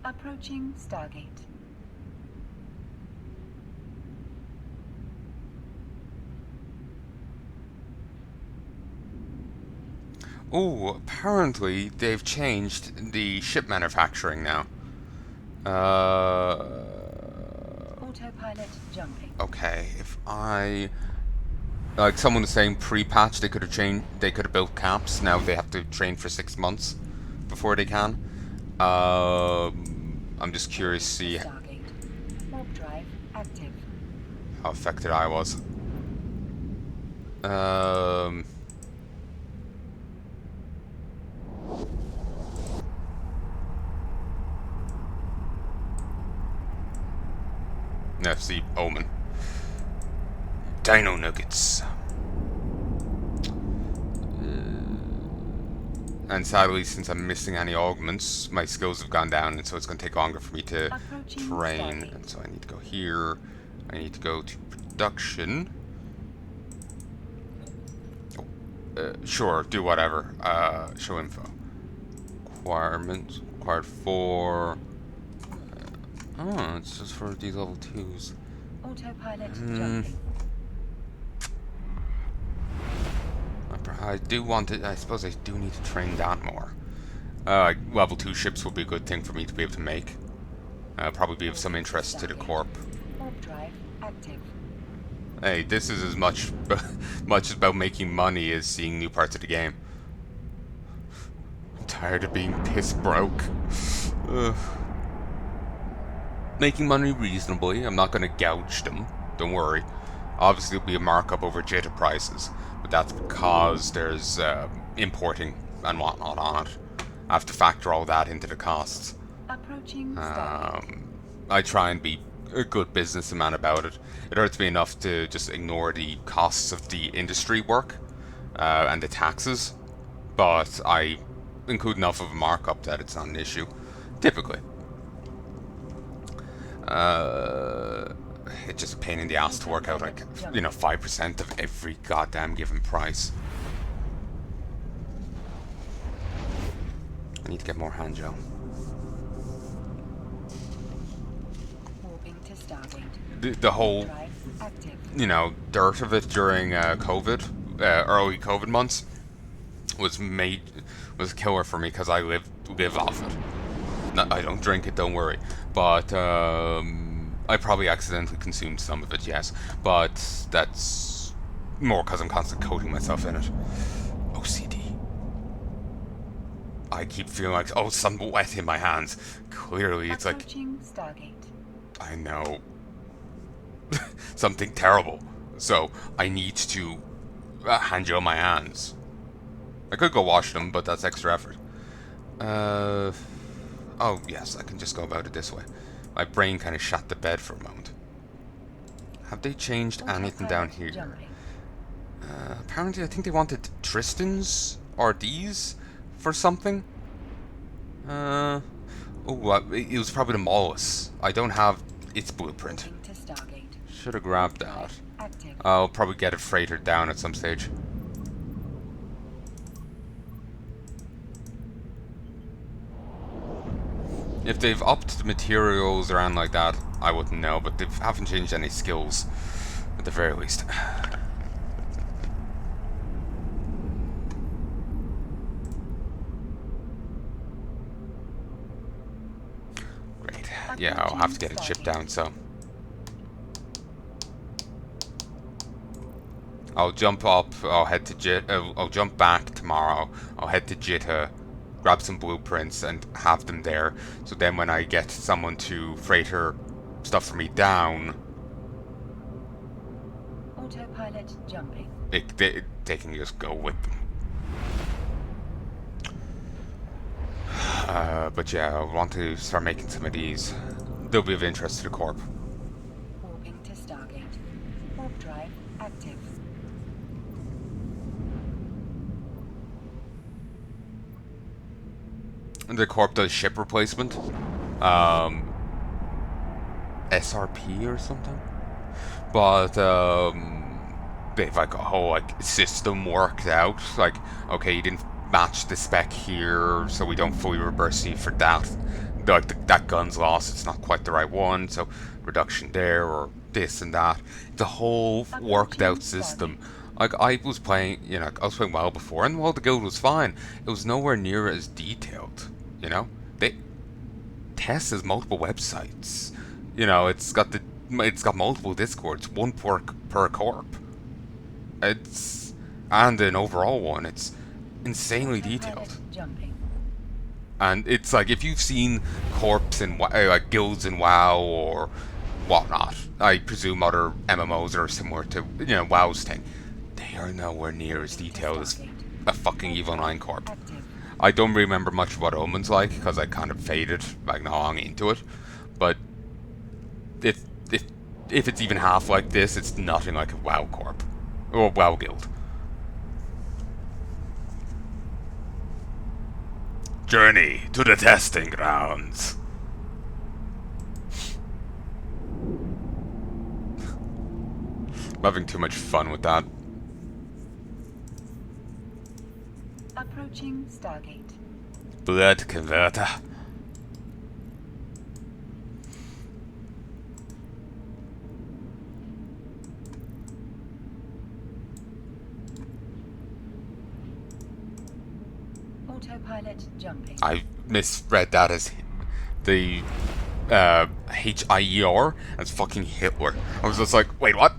Approaching Stargate. Oh, apparently they've changed the ship manufacturing now. Autopilot jumping. Okay, if I... Like someone was saying pre-patch they could have built caps, now they have to train for 6 months before they can. I'm just curious to see Stargate. Warp drive active. how affected I was. FC Omen. Dino Nuggets. And sadly, since I'm missing any augments, my skills have gone down, and so it's going to take longer for me to train. And so I need to go here. I need to go to production. Sure, do whatever. Show info. Requirements. Required for... oh, it's just for these level 2s. Autopilot jumping. I do want it. I suppose I do need to train that more. Level 2 ships would be a good thing for me to be able to make. Probably be of some interest to the Corp. Warp drive active. Hey, this is as much about making money as seeing new parts of the game. I'm tired of being piss broke. Ugh. Making money reasonably. I'm not going to gouge them. Don't worry. Obviously, it'll be a markup over Jita prices, but that's because there's importing and whatnot on it. I have to factor all that into the costs. Approaching I try and be a good businessman about it. It hurts me enough to just ignore the costs of the industry work and the taxes, but I include enough of a markup that it's not an issue, typically. It's just a pain in the ass to work out, like, 5% of every goddamn given price. I need to get more hand gel. Warping to Stargate. The whole, Drive active. dirt of it during COVID, early COVID months was a killer for me because I live off it. No, I don't drink it, don't worry. But I probably accidentally consumed some of it, yes. But that's more because I'm constantly coating myself in it. OCD. I keep feeling like, oh, something wet in my hands. Clearly, it's like... Approaching Stargate. I know. Something terrible. So, I need to hand gel my hands. I could go wash them, but that's extra effort. Oh, yes, I can just go about it this way. My brain kind of shot the bed for a moment. Have they changed anything down here? Apparently, I think they wanted Tristan's RDs for something. It was probably the Mollusk. I don't have its blueprint. Should have grabbed that. I'll probably get it freighted down at some stage. If they've upped the materials around like that, I wouldn't know, but they haven't changed any skills, at the very least. Great. Yeah, I'll have to get it shipped down, so... I'll jump up, I'll head to I'll jump back tomorrow, I'll head to Jita, grab some blueprints and have them there, so then when I get someone to freighter stuff for me down, autopilot jumping. They can just go with them. But yeah, I want to start making some of these. They'll be of interest to the Corp. Warping to Stargate. Warp drive active. The Corp does ship replacement. SRP or something. But they've like a whole like system worked out. Like, okay, you didn't match the spec here, so we don't fully reverse you for that. Like that gun's lost, it's not quite the right one, so reduction there or this and that. It's a whole worked out system. Like I was playing, I was playing WoW before, and while the guild was fine, it was nowhere near as detailed. They Tess has multiple websites. It's got multiple discords, one per corp. It's and an overall one. It's insanely detailed. Jumping. And it's like if you've seen corps in like guilds in WoW or whatnot, I presume other MMOs are similar to WoW's thing. They are nowhere near as detailed as a fucking Evil 9 corp. Active. I don't remember much of what Omen's like because I kind of faded like not long into it. But if it's even half like this, it's nothing like a WoW corp or WoW guild. Journey to the testing grounds. I'm having too much fun with that. Approaching Stargate. Blood converter. Autopilot jumping. I misread that as the H-I-E-R as fucking Hitler. I was just like, wait, what?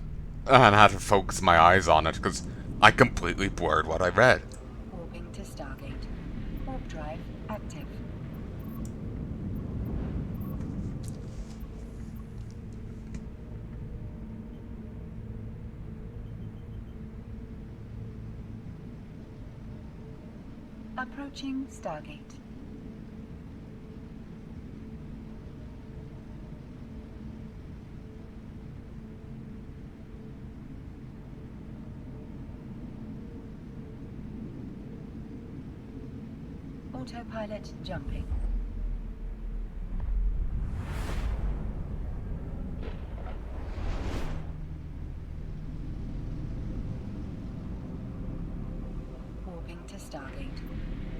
And I had to focus my eyes on it because I completely blurred what I read. Warping to Stargate. Warp drive active. Approaching Stargate. Autopilot jumping. Warping to Stargate.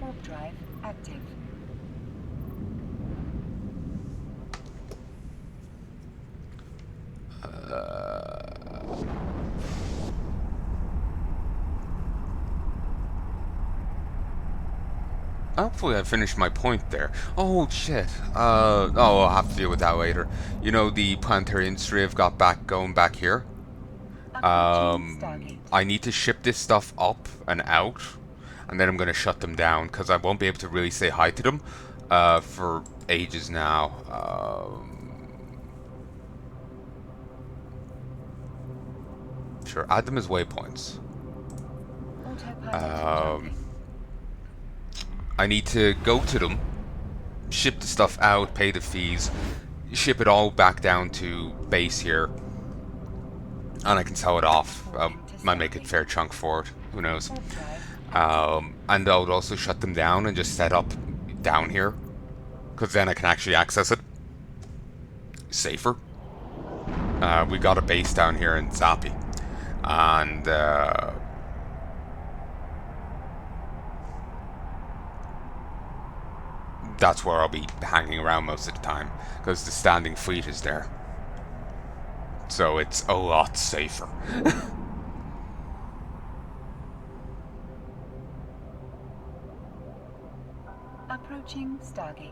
Warp drive active. Hopefully I finished my point there. Oh shit. I'll have to deal with that later. The planetary industry have got going back here. Approaching Stargate. I need to ship this stuff up and out, and then I'm gonna shut them down because I won't be able to really say hi to them for ages now. Sure, add them as waypoints. Autopilot jumping. I need to go to them, ship the stuff out, pay the fees, ship it all back down to base here, and I can sell it off. Might make a fair chunk for it. Who knows? Warp drive. And I would also shut them down and just set up down here, because then I can actually access it safer. We got a base down here in Zappi, and that's where I'll be hanging around most of the time, because the standing fleet is there. So it's a lot safer. Approaching Stargate.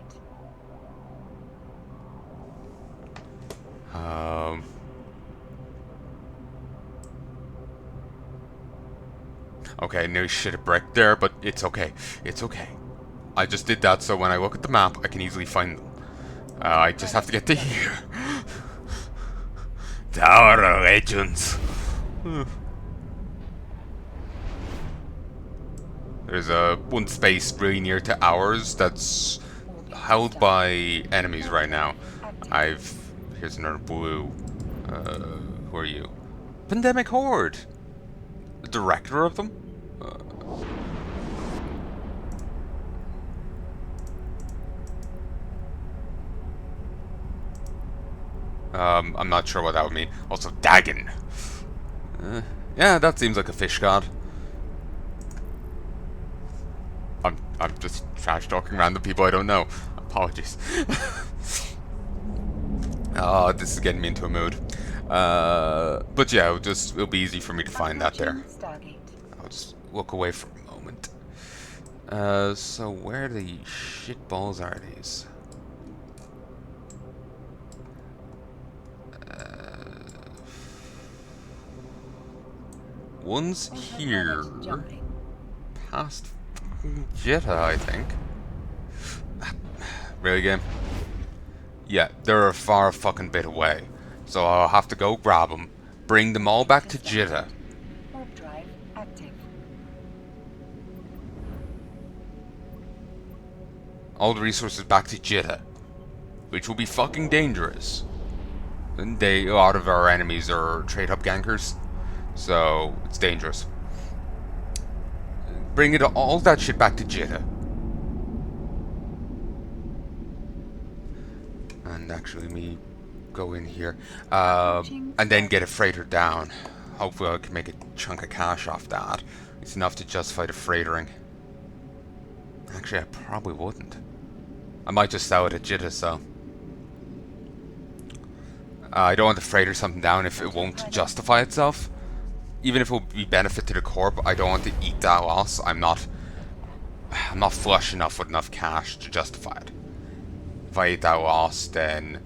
Okay, no shit a brick there, but it's okay. It's okay. I just did that so when I look at the map, I can easily find them. I just have to get to here. Tower of Legends. There's one space really near to ours that's held by enemies right now. Here's another blue. Who are you? Pandemic Horde. The director of them. I'm not sure what that would mean. Also, Dagon. Yeah, that seems like a fish god. I'm just trash talking random people I don't know. Apologies. Oh, this is getting me into a mood. But yeah, it'll be easy for me to find that there. I'll just look away for a moment. So where the shit balls are these? One's here. Past Jetta, I think. Really, game? Yeah, they're a far fucking bit away. So I'll have to go grab them, bring them all back to Jetta. Warp drive active. All the resources back to Jetta. Which will be fucking dangerous. And a lot of our enemies are trade hub gankers. So it's dangerous. Bring all that shit back to Jetta. And actually, me go in here, and then get a freighter down. Hopefully, I can make a chunk of cash off that. It's enough to justify the freightering. Actually, I probably wouldn't. I might just sell it at Jetta, so. I don't want to freighter something down if it won't justify itself. Even if it will be benefit to the corp, I don't want to eat that loss. I'm not flush enough with enough cash to justify it. If I eat that loss, then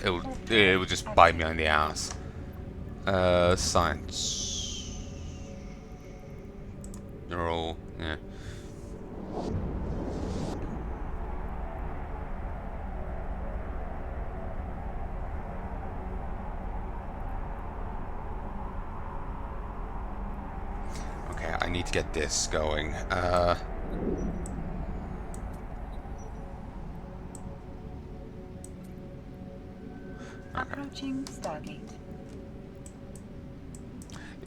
it will just bite me on the ass. Science, neural, yeah. Okay, I need to get this going. Approaching Stargate.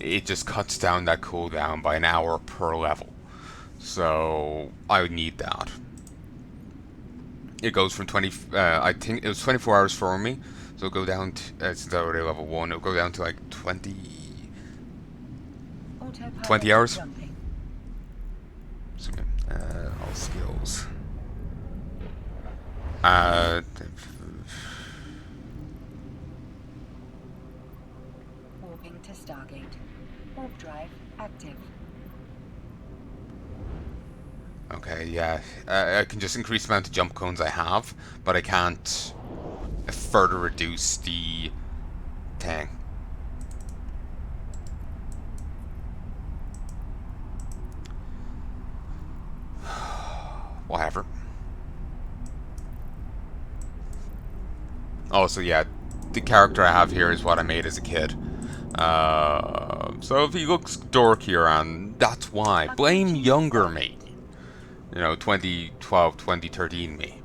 It just cuts down that cooldown by an hour per level. So I would need that. It goes from 20, I think it was 24 hours for me. So it'll go down to, since I already level 1, it'll go down to like 20 hours. So, all skills. Warping to Stargate. Warp drive active. Okay, yeah. I can just increase the amount of jump cones I have, but I can't further reduce the thing. Whatever. Also, yeah, the character I have here is what I made as a kid. So if he looks dorkier, and that's why. Blame younger me. You know, 2012, 2013 me.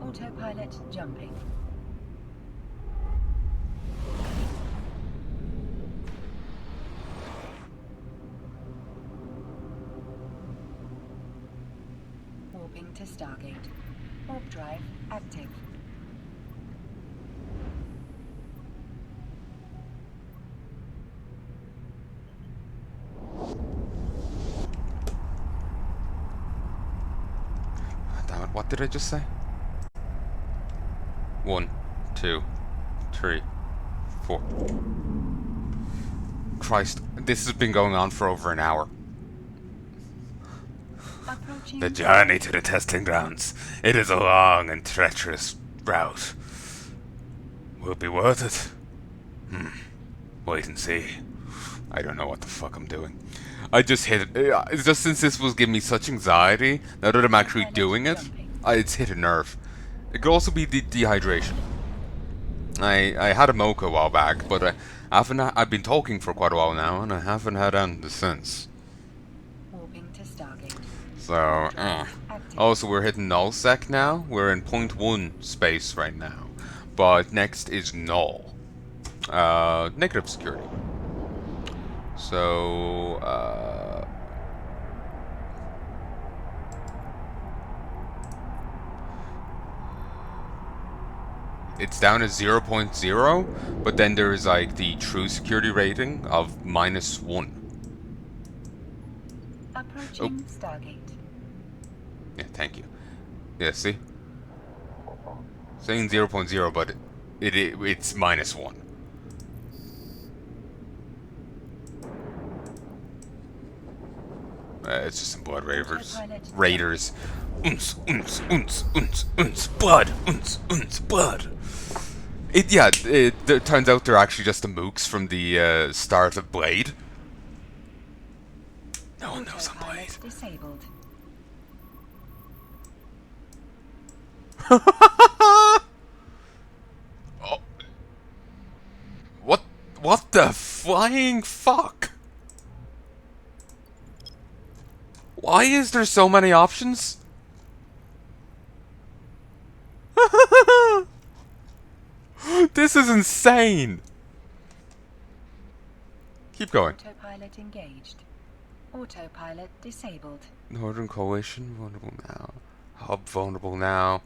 Autopilot jumping. Warping to Stargate. Warp drive active. Damn it, what did I just say? 1, 2, 3, 4. Christ, this has been going on for over an hour. The journey to the testing grounds. It is a long and treacherous route. Will it be worth it? Wait and see. I don't know what the fuck I'm doing. I just hit it. Just since this was giving me such anxiety, now that I'm actually doing it, it's hit a nerve. It could also be the dehydration. I had a mocha a while back, but I've been talking for quite a while now, and I haven't had any since. Warping to Stargate. So, Active. also we're hitting null sec now. We're in 0.1 space right now, but next is null. Negative security. So, it's down to 0.0, but then there's like the true security rating of -1. Approaching Stargate. Yeah, thank you. Yeah, see? Saying 0.0, but it's -1. It's just some blood raiders. Unce, unce, unce, unce, unce, blood, unce, unce, blood. It turns out they're actually just the mooks from the start of Blade. No one knows on Blade. Disabled. Oh. What the flying fuck? Why is there so many options? This is insane. Keep going. Autopilot engaged. Autopilot disabled. Northern Coalition vulnerable now. Hub vulnerable now.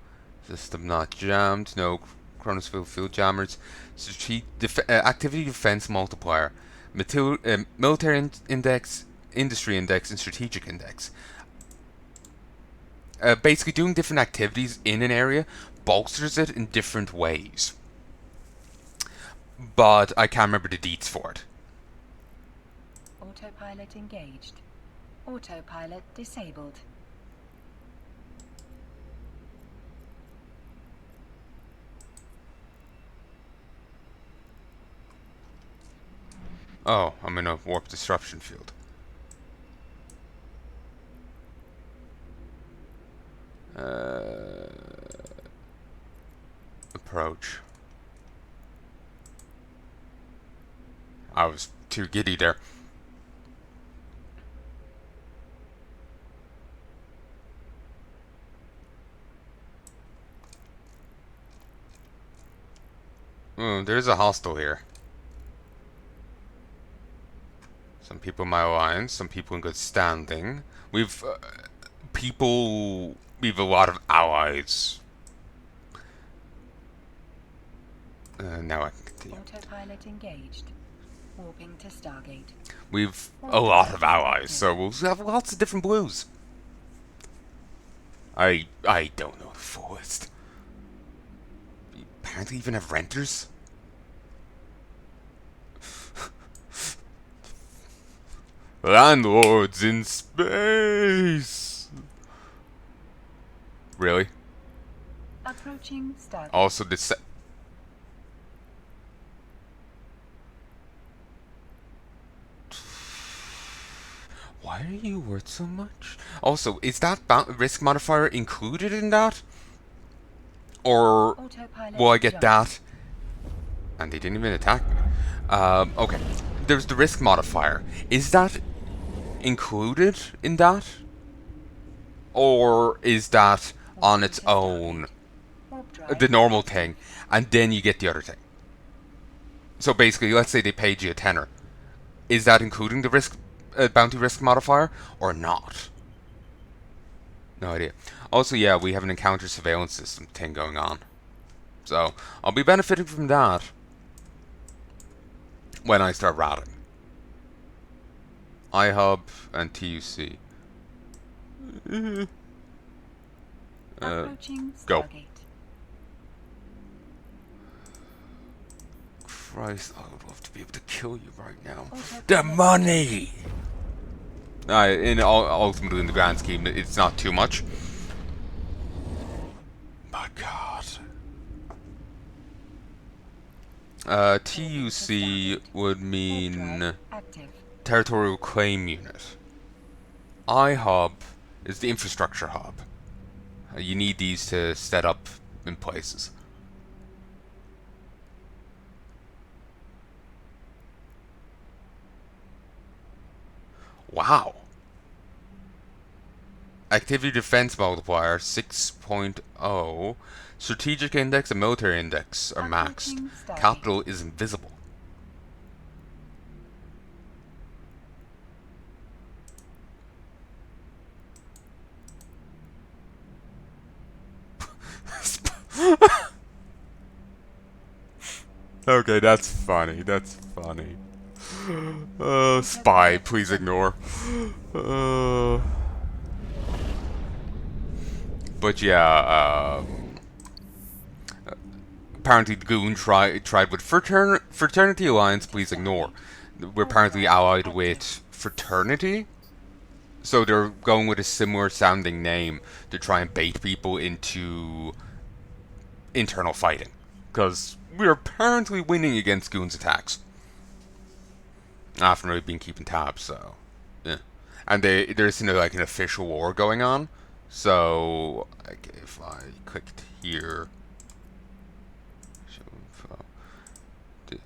System not jammed. No chronosphere field jammers. Activity defense multiplier. Military index, industry index, and strategic index. Basically, doing different activities in an area bolsters it in different ways. But I can't remember the deets for it. Autopilot engaged. Autopilot disabled. Oh, I'm in a warp disruption field. Approach. I was too giddy there. There's a hostile here. Some people in my alliance, some people in good standing. We've a lot of allies. Now I can continue. Autopilot engaged. Warping to Stargate. We've a lot of allies, so we'll have lots of different blues. I don't know the fullest. We apparently even have renters. Landlords in space. Really? Approaching Stargate. Also, this. Why are you worth so much? Also, is that risk modifier included in that? Or will I get that? And they didn't even attack me. Okay. There's the risk modifier. Is that included in that? Or is that on its own the normal thing, and then you get the other thing? So basically, let's say they paid you a tenner. Is that including the risk bounty risk modifier or not? No idea. Also, yeah, we have an encounter surveillance system thing going on. So, I'll be benefiting from that when I start routing. iHub and TUC. Go. Christ, I would love to be able to kill you right now. The money! Ultimately, in the grand scheme, it's not too much. My God. TUC would mean Territorial Claim Unit. iHub is the infrastructure hub. You need these to set up in places. Wow. Activity defense multiplier 6.0. Strategic index and military index are maxed. Approaching Stargate. Capital is invisible. Okay, that's funny. That's funny. Spy, please ignore. But yeah, apparently the Goon tried with Fraternity Alliance, please ignore. We're apparently allied with Fraternity. So they're going with a similar sounding name to try and bait people into internal fighting. Because we're apparently winning against Goon's attacks. I haven't really been keeping tabs, so yeah. And there's like an official war going on. So like, if I clicked here,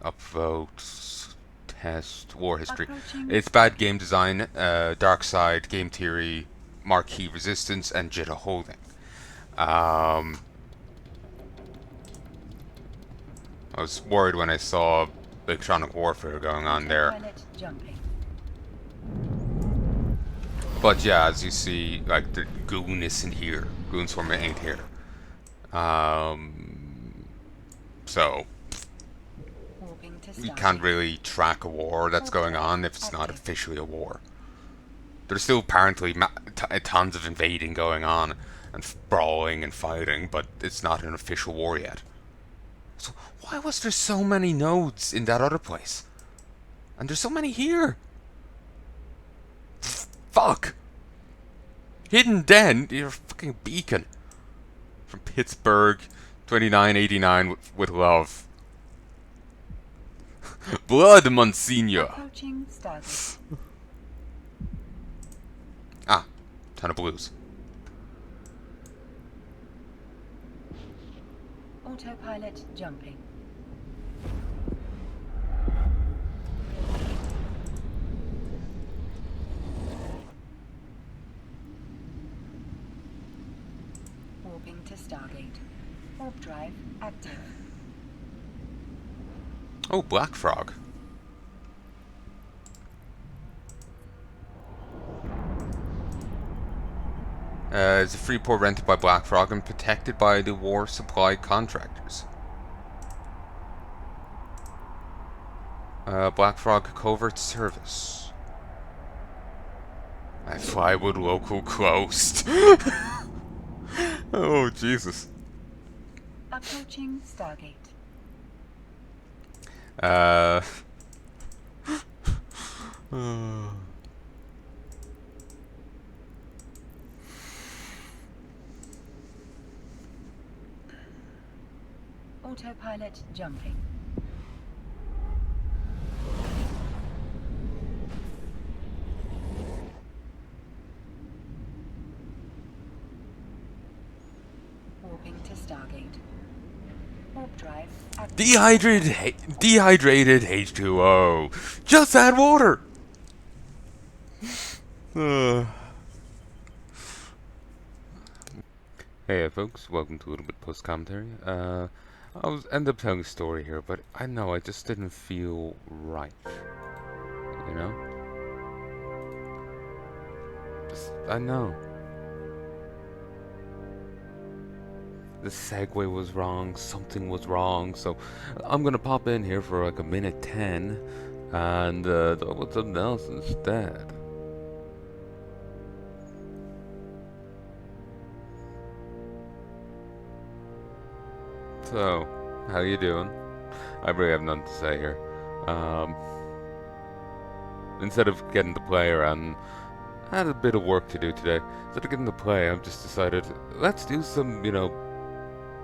upvotes, test, war history. It's bad game design, dark side, game theory, marquee resistance, and jitter holding. I was worried when I saw electronic warfare going on there. But yeah, as you see, like the Goon isn't here. Goon's form ain't here. So you can't really track a war that's going on if it's not officially a war. There's still apparently tons of invading going on and brawling and fighting, but it's not an official war yet. So why was there so many nodes in that other place? And there's so many here? Fuck! Hidden Den? You're a fucking beacon. From Pittsburgh, 2989 with love. Blood, Monsignor! Ah, ton of blues. Autopilot jumping. Warping to Stargate. Warp drive active. Oh, Black Frog. It's a free port rented by Black Frog and protected by the war supply contractors. Black Frog Covert Service. I fly with local closed. Oh, Jesus. Approaching Stargate. Autopilot jumping. Warping to Stargate. Warp drive active. Dehydrated H2O. Just add water. Hey folks, welcome to a little bit post commentary. I was end up telling a story here, but I know I just didn't feel right. You know? I know. The segue was wrong, something was wrong, so I'm gonna pop in here for like a minute 10 and talk about something else instead. So, how you doing? I really have nothing to say here. Instead of getting to play around, I had a bit of work to do today. Instead of getting to play, I've just decided, let's do some, you know,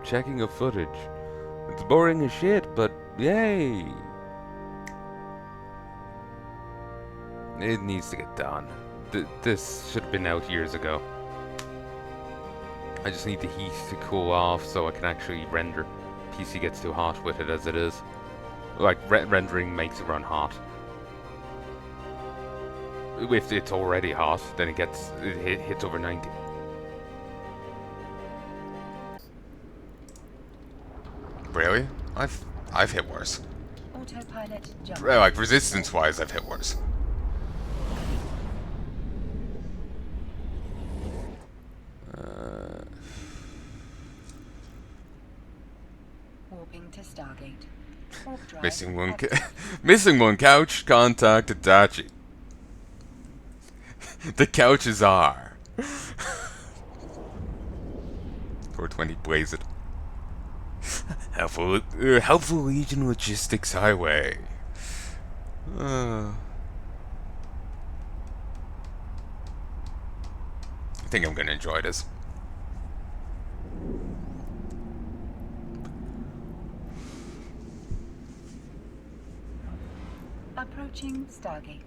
checking of footage. It's boring as shit, but yay! It needs to get done. This should have been out years ago. I just need the heat to cool off so I can actually render. PC gets too hot with it as it is. Like, rendering makes it run hot. If it's already hot, then it hits over 90. Really? I've hit worse. Autopilot jump. Like resistance-wise, I've hit worse. Warping to Stargate. Warp drive Missing one. active. Missing one couch. Contact Itachi. The couches are. 420 blaze it. Helpful Legion Logistics Highway. I think I'm gonna enjoy this. Approaching Stargate.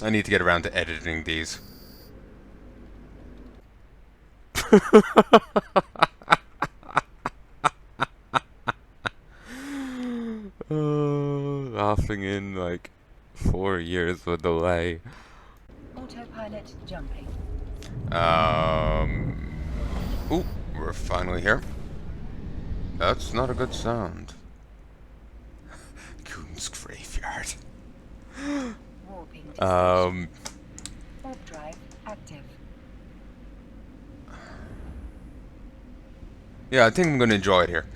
I need to get around to editing these. Laughing in like 4 years with delay. Autopilot jumping. Ooh, we're finally here. That's not a good sound. Coon's graveyard. Warping to station. Warp drive active. Yeah, I think I'm gonna enjoy it here.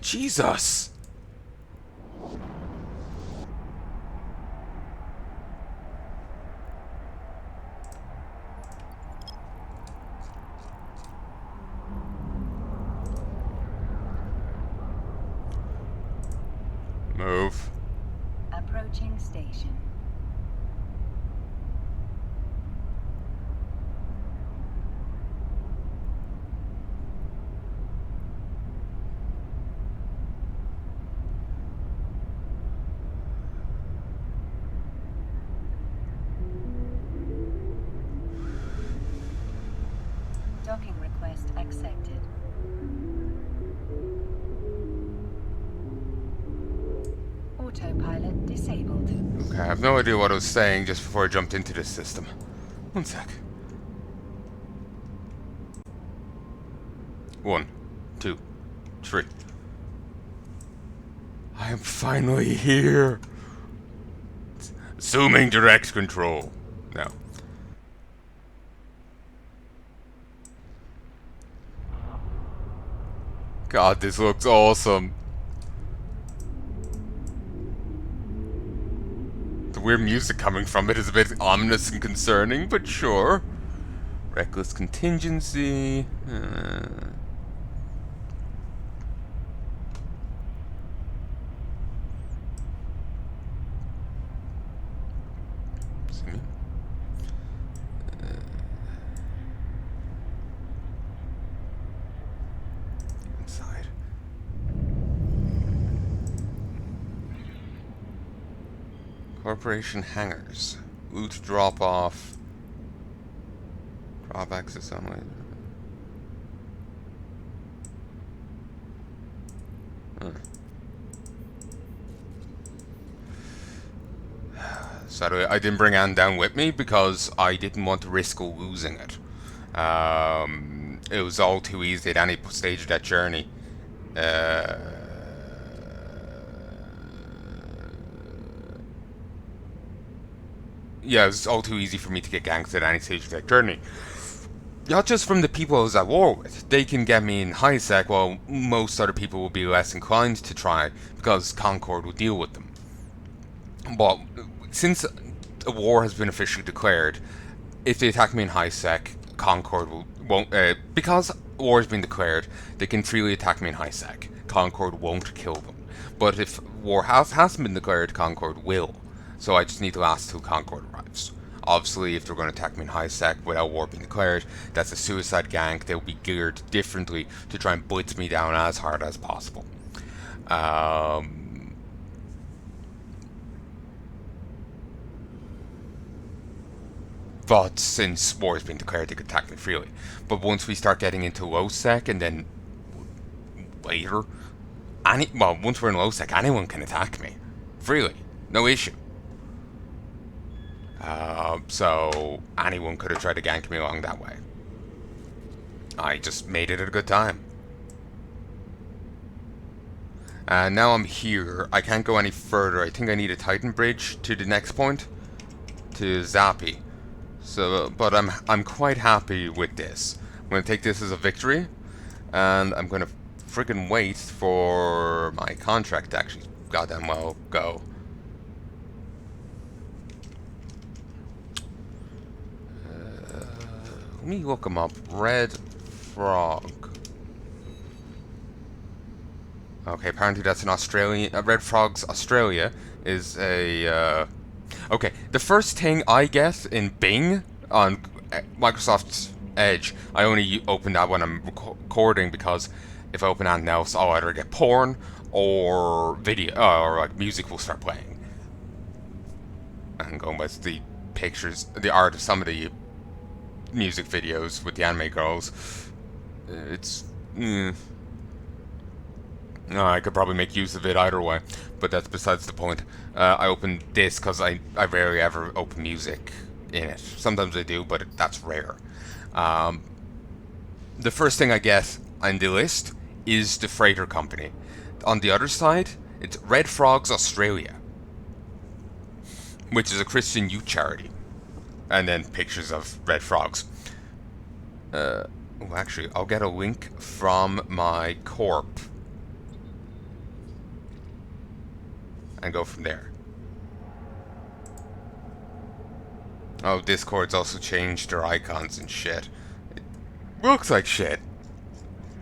Jesus! Move. Approaching station. Docking request accepted. Autopilot disabled. Okay, I have no idea what I was saying just before I jumped into this system. One sec. 1, 2, 3. I am finally here. Assuming direct control. No. God, this looks awesome. The weird music coming from it is a bit ominous and concerning, but sure. Reckless contingency. See me? Inside. Corporation hangars. Loot drop off. Drop access only. So I didn't bring Anne down with me because I didn't want to risk losing it. It was all too easy at any stage of that journey. Yeah, it was all too easy for me to get ganked at any stage of that journey. Not just from the people I was at war with. They can get me in high sec, while most other people will be less inclined to try because Concord will deal with them. But since a war has been officially declared, if they attack me in high sec, Concord won't. Because war has been declared, they can freely attack me in high sec. Concord won't kill them. But if war hasn't been declared, Concord will. So I just need to last till Concord arrives. Obviously, if they're going to attack me in high sec without war being declared, that's a suicide gank. They'll be geared differently to try and blitz me down as hard as possible. But since war has been declared, they could attack me freely. But once we start getting into low sec, and then later, once we're in low sec, anyone can attack me freely, no issue. So anyone could have tried to gank me along that way. I just made it a good time. And now I'm here. I can't go any further. I think I need a Titan bridge to the next point, to Zappy. So, but I'm quite happy with this. I'm gonna take this as a victory, and I'm gonna friggin' wait for my contract to actually goddamn well go. Let me look him up. Red Frog. Okay, apparently that's an Australian. Red Frog's Australia is a. Okay, the first thing I get in Bing on Microsoft's Edge, I only open that when I'm recording because if I open anything else, I'll either get porn or video or like music will start playing. And going with the pictures, the art of some of the music videos with the anime girls, it's. No, I could probably make use of it either way, but that's besides the point. I opened this because I rarely ever open music in it. Sometimes I do, but that's rare. The first thing I get on the list is the freighter company. On the other side, it's Red Frogs Australia, which is a Christian youth charity. And then pictures of red frogs. Actually, I'll get a link from my corp and go from there. Oh, Discord's also changed their icons and shit. It looks like shit.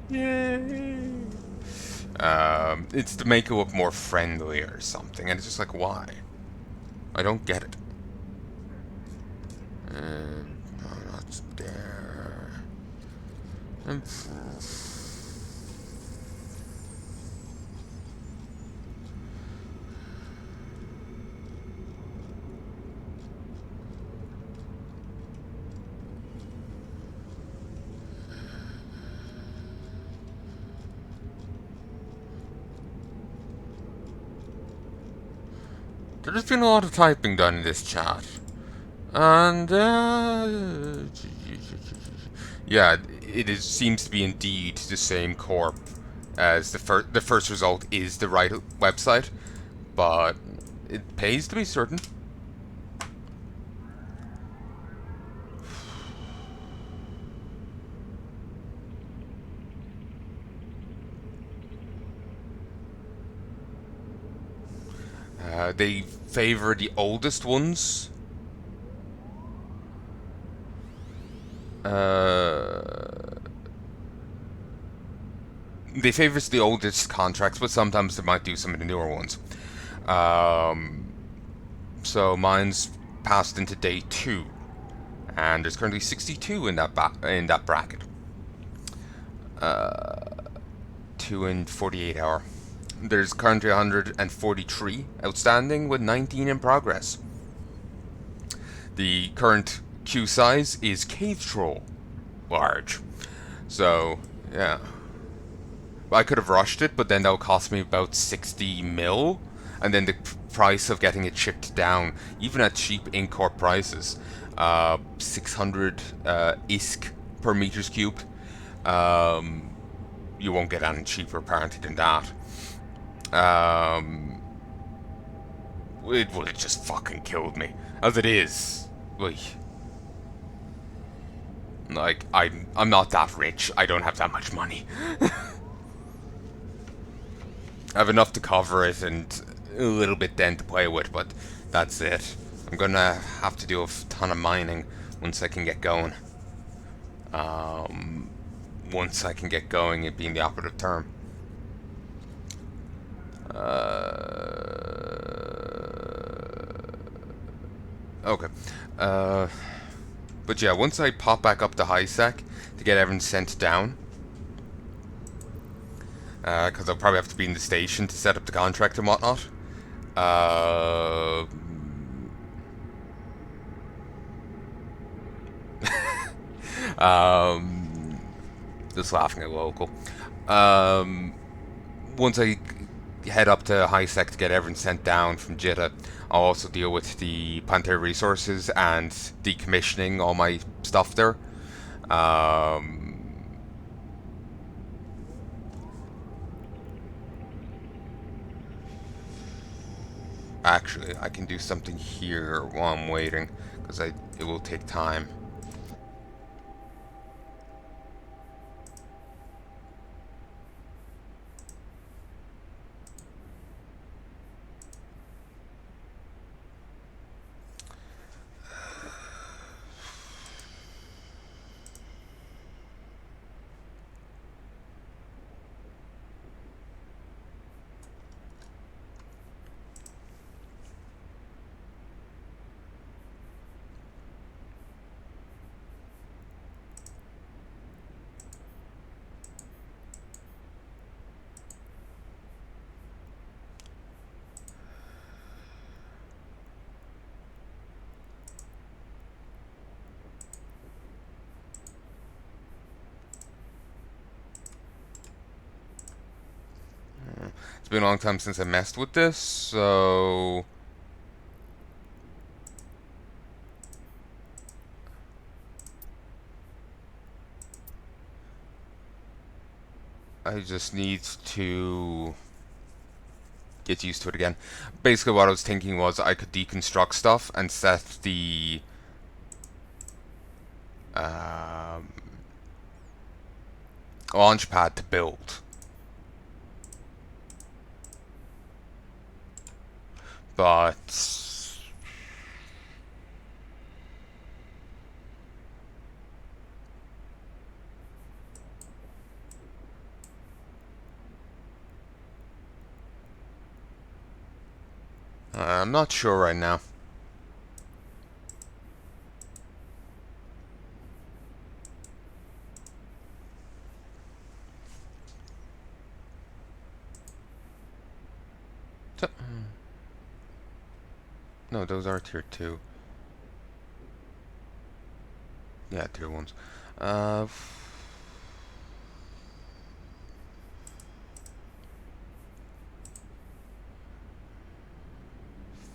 Yay! It's to make it look more friendly or something, and it's just like, why? I don't get it. No, not there. There's been a lot of typing done in this chat. And, yeah, seems to be indeed the same corp as the first result is the right website, but it pays to be certain. They favor the oldest ones. They favors the oldest contracts, but sometimes they might do some of the newer ones. So mine's passed into day 2, and there's currently 62 in that bracket. 2 and 48 hour. There's currently 143 outstanding with 19 in progress. The current queue size is Cave Troll large. So, yeah. I could have rushed it, but then that would cost me about 60 mil. And then the price of getting it shipped down, even at cheap in-corp prices, 600 ISK per meters cubed. You won't get any cheaper apparently than that. It would have just fucking killed me. As it is, like I'm not that rich. I don't have that much money. I have enough to cover it and a little bit then to play with, but that's it. I'm gonna have to do a ton of mining once I can get going. Once I can get going, it being the operative term. Okay. But yeah, once I pop back up to high sec to get everything sent down, because I'll probably have to be in the station to set up the contract and whatnot. Just laughing at local. Once I head up to high sec to get everything sent down from Jitta. I'll also deal with the planetary resources and decommissioning all my stuff there. Actually, I can do something here while I'm waiting, because it will take time. It's been a long time since I messed with this, so I just need to get used to it again. Basically, what I was thinking was I could deconstruct stuff and set the um, launch pad to build. But I'm not sure right now. No, those are tier 2. Yeah, tier 1s.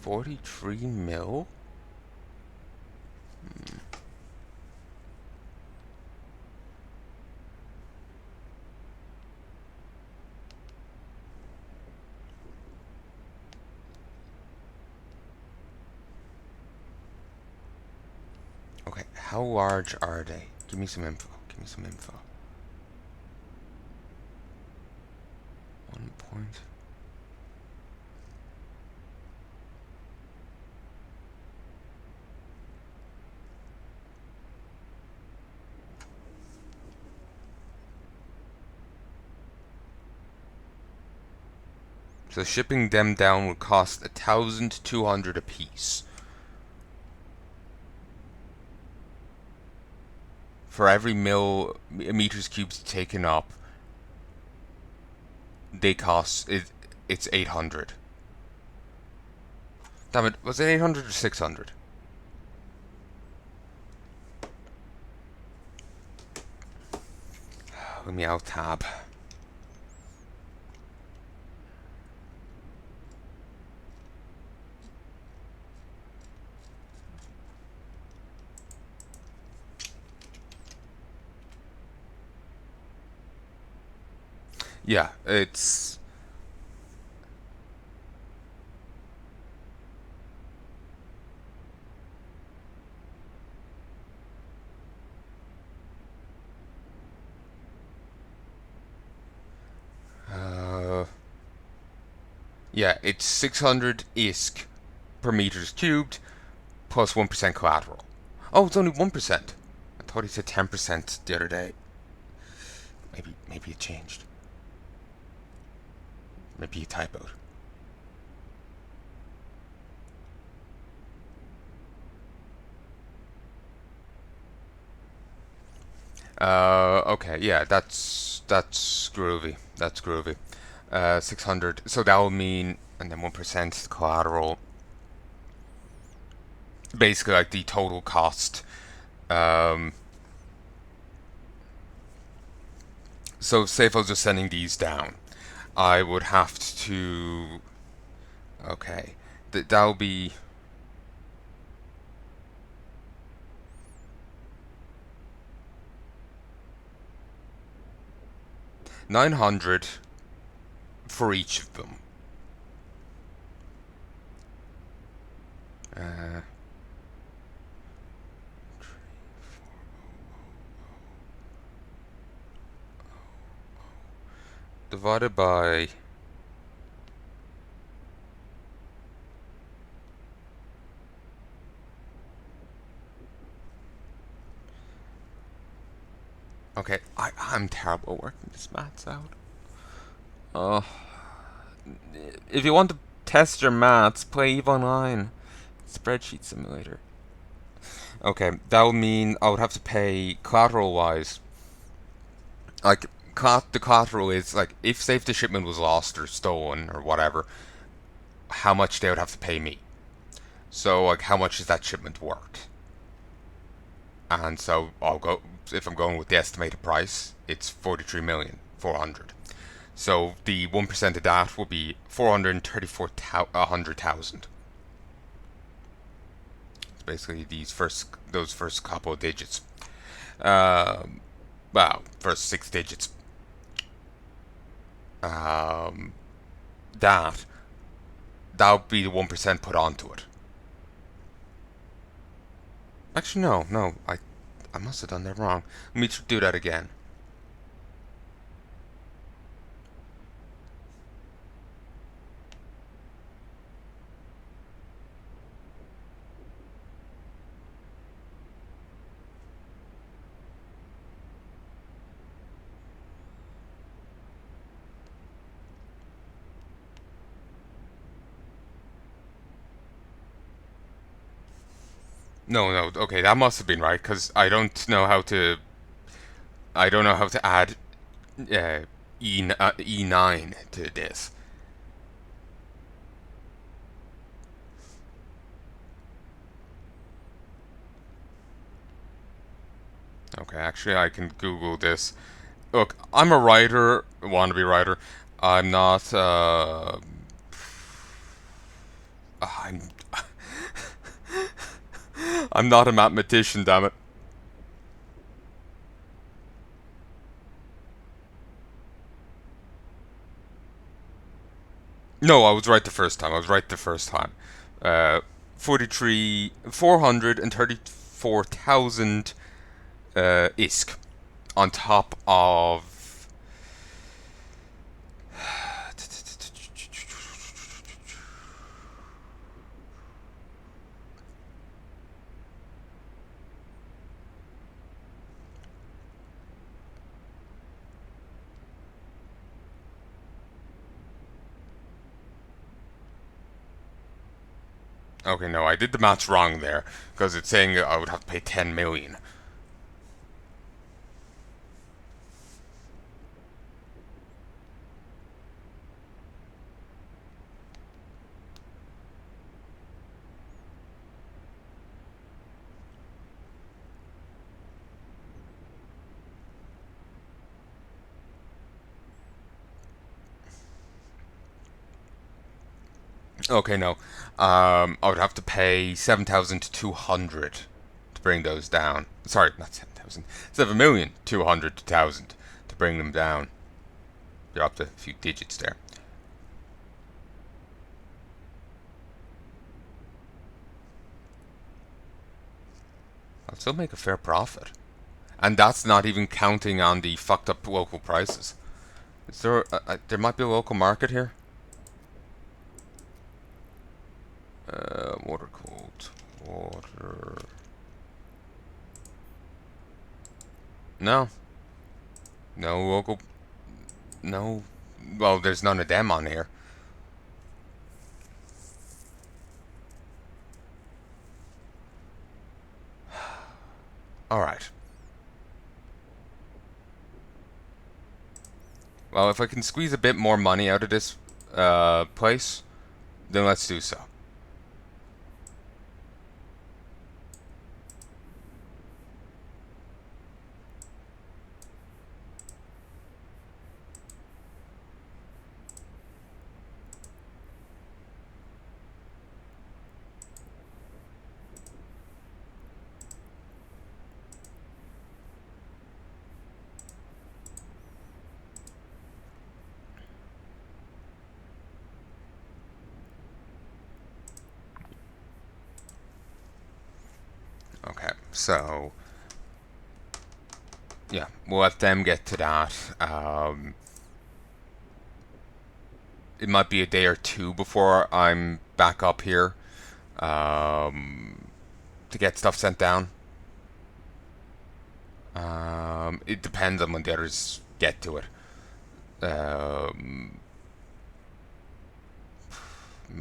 43 mil? Okay, how large are they? Give me some info. Give me some info. 1 point. So shipping them down would cost 1,200 apiece. For every meters cubed taken up, they cost it's 800. Damn it, was it 800 or 600? Let me out tab. Yeah, it's yeah, it's 600 ISK per meters cubed plus 1% collateral. Oh, it's only 1%. I thought he said 10% the other day. Maybe it changed. Maybe he typoed. Okay, yeah, that's groovy. That's groovy. 600. So that will mean, and then 1% collateral. Basically, like the total cost. So say if I was just sending these down, I would have to. Okay, that'll be 900 for each of them. Uh, divided by. Okay, I'm terrible at working this maths out. Uh, if you want to test your maths, play Eve Online. Spreadsheet Simulator. Okay, that would mean I would have to pay collateral wise. Like, the collateral is, like, if, say, if the shipment was lost or stolen or whatever, how much they would have to pay me. So, like, how much is that shipment worth? And so I'll go, if I'm going with the estimated price, it's 43,400,000. So the 1% of that would be 434,100,000. It's basically those first couple of digits. Well, first 6 digits. Um, that would be the 1% put onto it. Actually, no, I must have done that wrong. Let me do that again. No, okay, that must have been right because I don't know how to add E9 to this. Okay, actually, I can Google this. Look, I'm a writer, a wannabe writer. I'm not. I'm. I'm not a mathematician. Damn it. No, I was right the first time. I was right the first time. 434,000 ISK on top of. Okay, no, I did the maths wrong there because it's saying I would have to pay 10 million. Okay, no. I would have to pay 7,200 to bring those down. Sorry, not 7,000. 7,200,000 to bring them down. You're up to a few digits there. I'll still make a fair profit. And that's not even counting on the fucked up local prices. Is there there might be a local market here? Water cooled. Water. No. No local. No. Well, there's none of them on here. Alright. Well, if I can squeeze a bit more money out of this place, then let's do so. So yeah, we'll let them get to that. It might be a day or two before I'm back up here to get stuff sent down. It depends on when the others get to it. Um,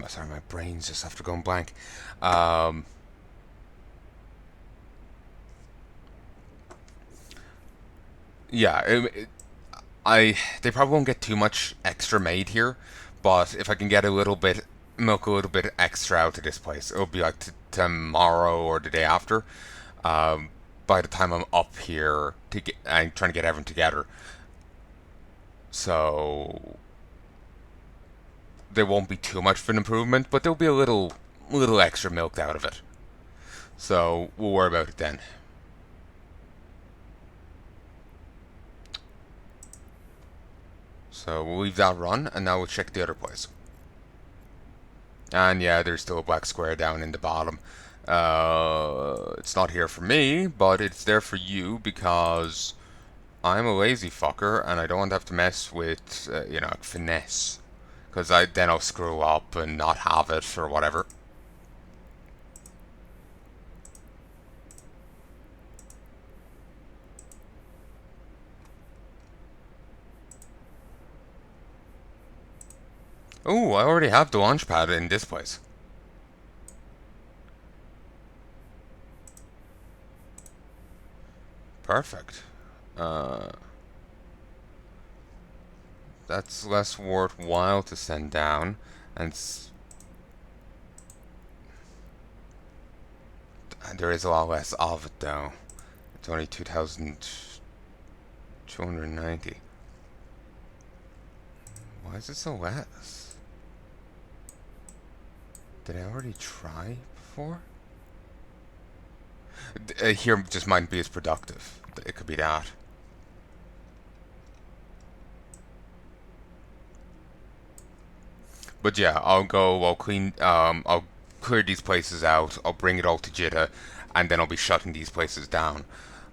Sorry, my brain's just after going blank. Um, yeah, they probably won't get too much extra made here, but if I can get a little bit, milk a little bit extra out of this place, it'll be like tomorrow or the day after. Um, by the time I'm up here I'm trying to get everything together, so there won't be too much of an improvement, but there'll be a little extra milked out of it. So we'll worry about it then. So we'll leave that run, and now we'll check the other place. And yeah, there's still a black square down in the bottom. It's not here for me, but it's there for you because I'm a lazy fucker and I don't want to have to mess with, finesse. Because then I'll screw up and not have it or whatever. Oh, I already have the launch pad in this place. Perfect. That's less worthwhile to send down, and there is a lot less of it though. It's only 2,290. Why is it so less? Did I already try before? Here just mightn't be as productive. It could be that. But yeah, I'll clear these places out, I'll bring it all to Jitta, and then I'll be shutting these places down.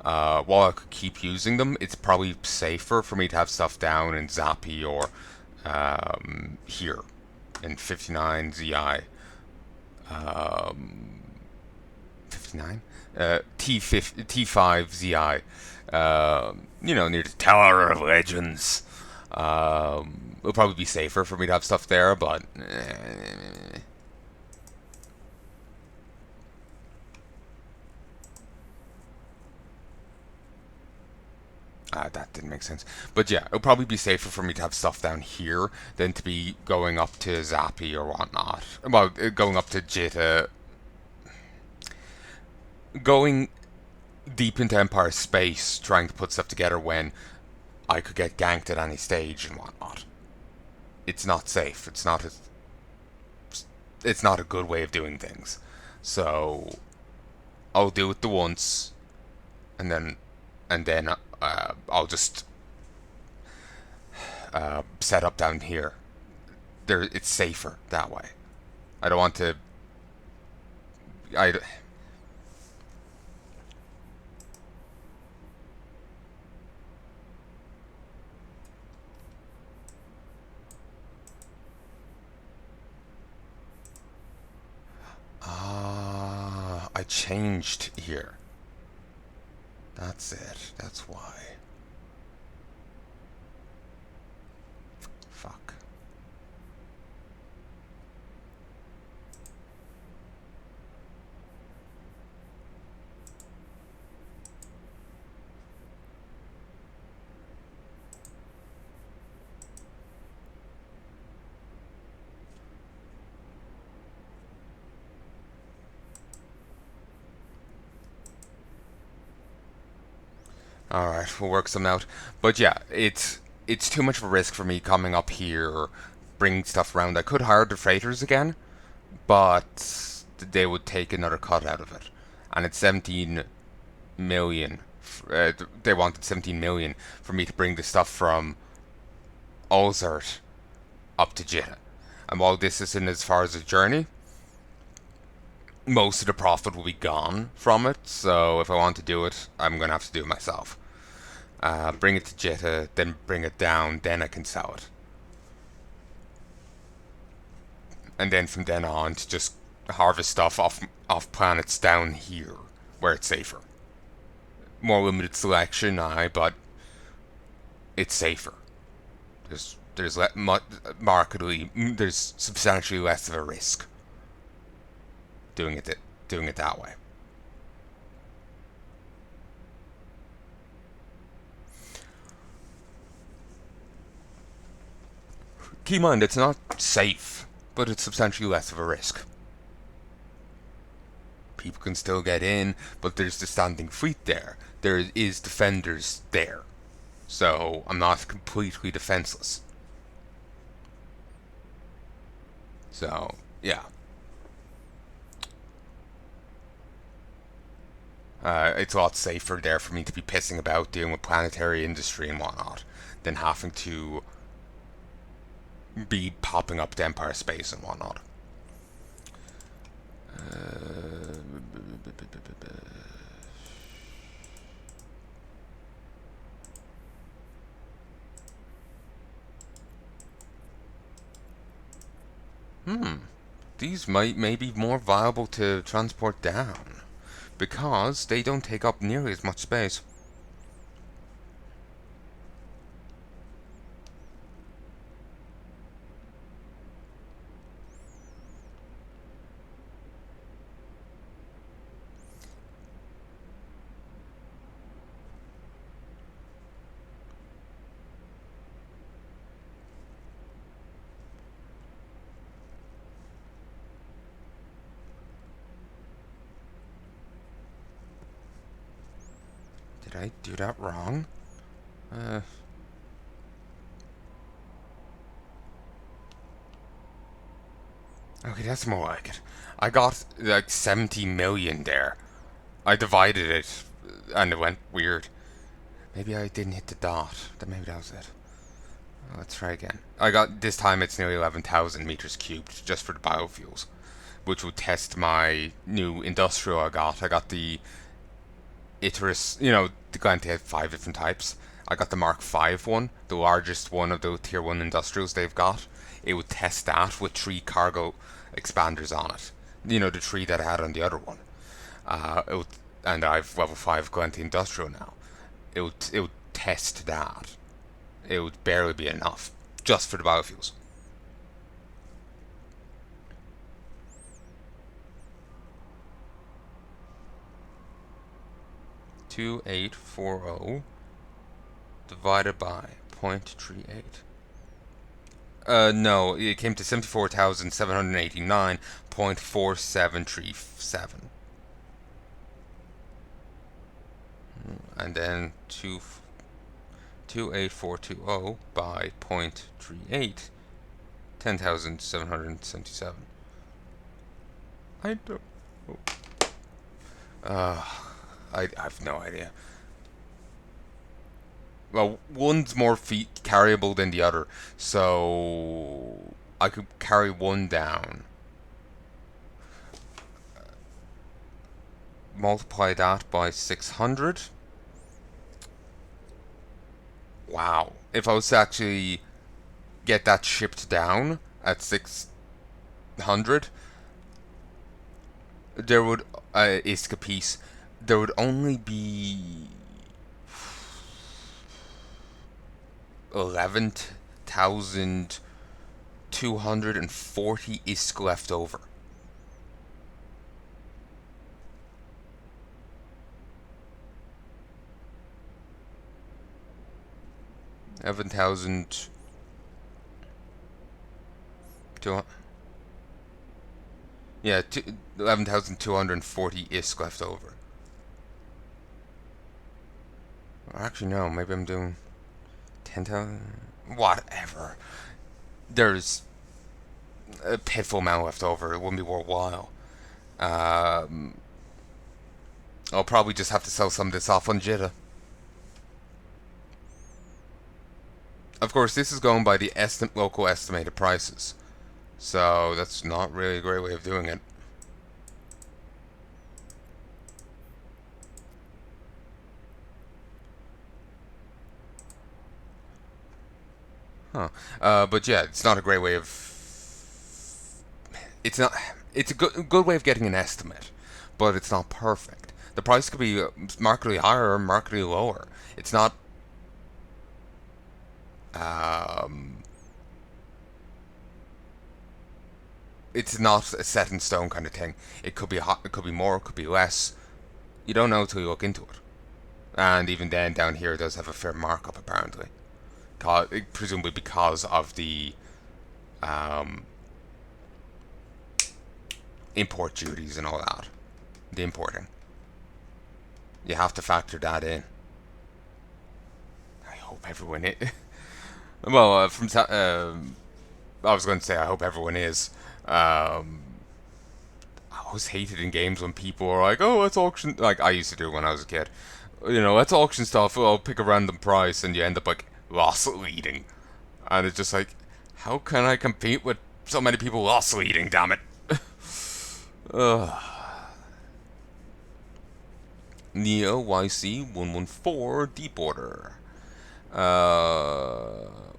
While I could keep using them, it's probably safer for me to have stuff down in Zappy or here in 59 ZI. 59? T5 ZI. Near the Tower of Legends. It'll probably be safer for me to have stuff there, but that didn't make sense. But yeah, it'll probably be safer for me to have stuff down here than to be going up to Zappy or whatnot. Well, going up to Jitta, going deep into Empire space, trying to put stuff together when I could get ganked at any stage and whatnot. It's not safe. It's not a good way of doing things. So I'll do it the once, and then I'll just set up down here. It's safer that way. I don't want to. I. I changed here. That's it. That's why. Fuck. All right, we'll work some out. But yeah, it's too much of a risk for me coming up here, bringing stuff around. I could hire the freighters again, but they would take another cut out of it, and it's 17 million. They wanted 17 million for me to bring the stuff from Ozert up to Jitta. And while this isn't as far as a journey, most of the profit will be gone from it. So if I want to do it, I'm going to have to do it myself. Bring it to Jetta, then bring it down, then I can sell it. And then from then on to just harvest stuff off planets down here where it's safer. More limited selection, but it's safer. There's markedly there's substantially less of a risk doing it that way. Keep in mind, it's not safe, but it's substantially less of a risk. People can still get in, but there's the standing fleet there. There is defenders there. So I'm not completely defenseless. So, yeah. It's a lot safer there for me to be pissing about dealing with planetary industry and whatnot than having to be popping up to Empire space and whatnot. These may be more viable to transport down because they don't take up nearly as much space. Did I do that wrong? Okay, that's more like it. I got like 70 million there. I divided it and it went weird. Maybe I didn't hit the dot. Maybe that was it. Let's try again. This time it's nearly 11,000 meters cubed just for the biofuels, which will test my new industrial I got. I got the Icarus, the Glant had 5 different types. I got the Mark 5 one, the largest one of the Tier 1 industrials they've got. It would test that with 3 cargo expanders on it. The 3 that I had on the other one. And I've level 5 Glant industrial now. It would test that. It would barely be enough, just for the biofuels. $2,840 divided by 0.38. No, it came to 74,789.4737. And then 2,8420 by 0.38, 10,777. I don't. I have no idea. Well, one's more feet carryable than the other, so I could carry one down. Multiply that by 600. Wow. If I was to actually get that shipped down at 600, there would, ISK piece, there would only be 11,240 ISK left over. Yeah, 11,240 ISK left over. Or actually, no, maybe I'm doing 10,000. Whatever. There's a pitiful amount left over. It wouldn't be worthwhile. I'll probably just have to sell some of this off on Jitta. Of course, this is going by the local estimated prices. So that's not really a great way of doing it. Huh. But yeah, it's not a great way of. It's not. It's a good way of getting an estimate, but it's not perfect. The price could be markedly higher or markedly lower. It's not. Um, it's not a set in stone kind of thing. It could be hot. It could be more. It could be less. You don't know until you look into it. And even then, down here it does have a fair markup apparently, presumably because of the um, import duties and all that. The importing. You have to factor that in. I hope everyone is. Well, I was going to say I hope everyone is. I always hated in games when people are like, "Oh, let's auction." Like I used to do when I was a kid. Let's auction stuff. I'll pick a random price, and you end up like loss leading, and it's just like, how can I compete with so many people loss leading? Damn it. Ugh. Neo YC114 Deep Order.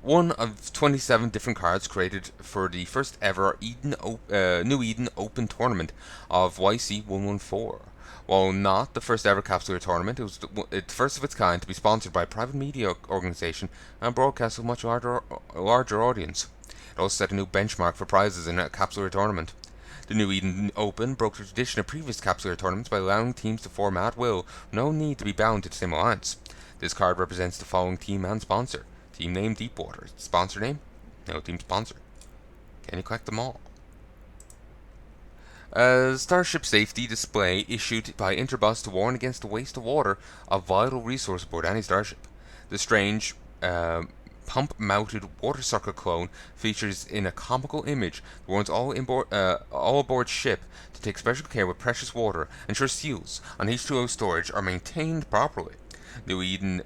One of 27 different cards created for the first ever New Eden Open tournament of YC114. While not the first ever capsular tournament, it was the first of its kind to be sponsored by a private media organization and broadcast to a much larger audience. It also set a new benchmark for prizes in a capsular tournament. The New Eden Open broke the tradition of previous capsular tournaments by allowing teams to form at will, no need to be bound to the same alliance. This card represents the following team and sponsor. Team name Deepwater. Sponsor name? No team sponsor. Can you collect them all? A Starship safety display issued by Interbus to warn against the waste of water, a vital resource aboard any starship. The strange, pump-mounted water sucker clone features in a comical image that warns all aboard ship to take special care with precious water, ensure seals on H2O storage are maintained properly. New Eden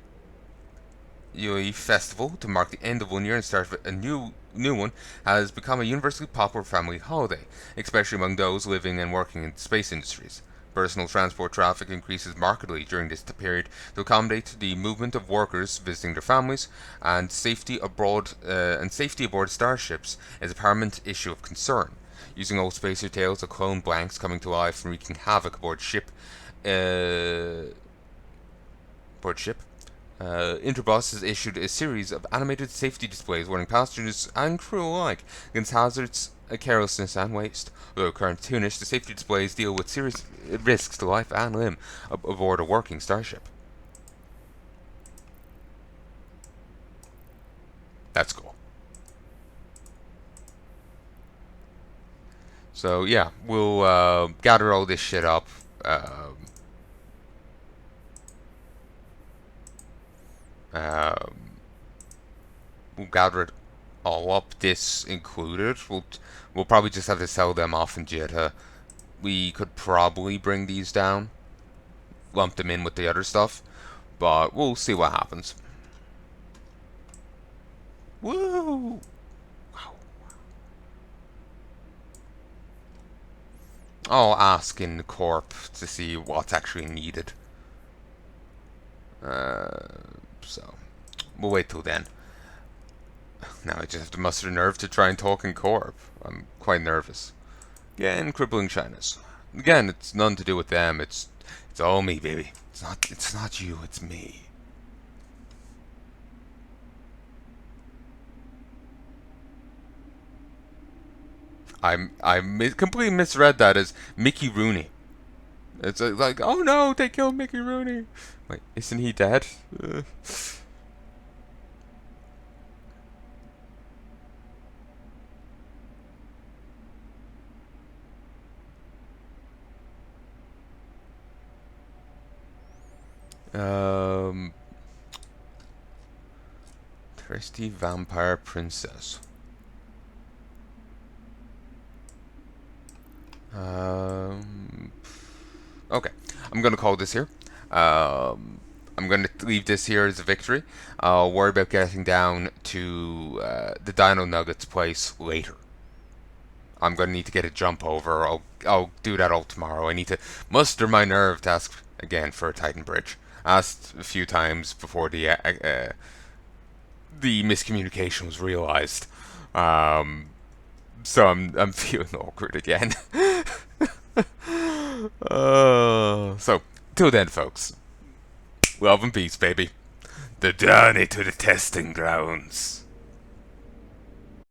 UAE Festival, to mark the end of one year and start a new one, has become a universally popular family holiday, especially among those living and working in space industries. Personal transport traffic increases markedly during this period to accommodate the movement of workers visiting their families, and safety aboard starships is a paramount issue of concern. Using old spacer tales of clone blanks coming to life and wreaking havoc aboard ship, uh, Interbus has issued a series of animated safety displays warning passengers and crew alike against hazards, carelessness, and waste. Although cartoonish, the safety displays deal with serious risks to life and limb aboard a working starship. That's cool. So yeah, we'll gather all this shit up. Um, we'll gather it all up. This included. We'll probably just have to sell them off in Jetta. We could probably bring these down, lump them in with the other stuff, but we'll see what happens. Woo! Wow. I'll ask in the corp to see what's actually needed. So we'll wait till then. Now I just have to muster nerve to try and talk in corp. I'm quite nervous. Again, crippling shyness. Again, it's nothing to do with them. It's all me, baby. It's not you. It's me. I completely misread that as Mickey Rooney. It's like, oh no, they killed Mickey Rooney. Wait, isn't he dead? Um, Thirsty Vampire Princess. Okay, I'm gonna call this here. I'm gonna leave this here as a victory. I'll worry about getting down to the Dino Nuggets place later. I'm gonna need to get a jump over. I'll do that all tomorrow. I need to muster my nerve to ask again for a Titan Bridge. Asked a few times before the miscommunication was realized. So I'm feeling awkward again. So till then, folks. Love and peace, baby. The journey to the testing grounds.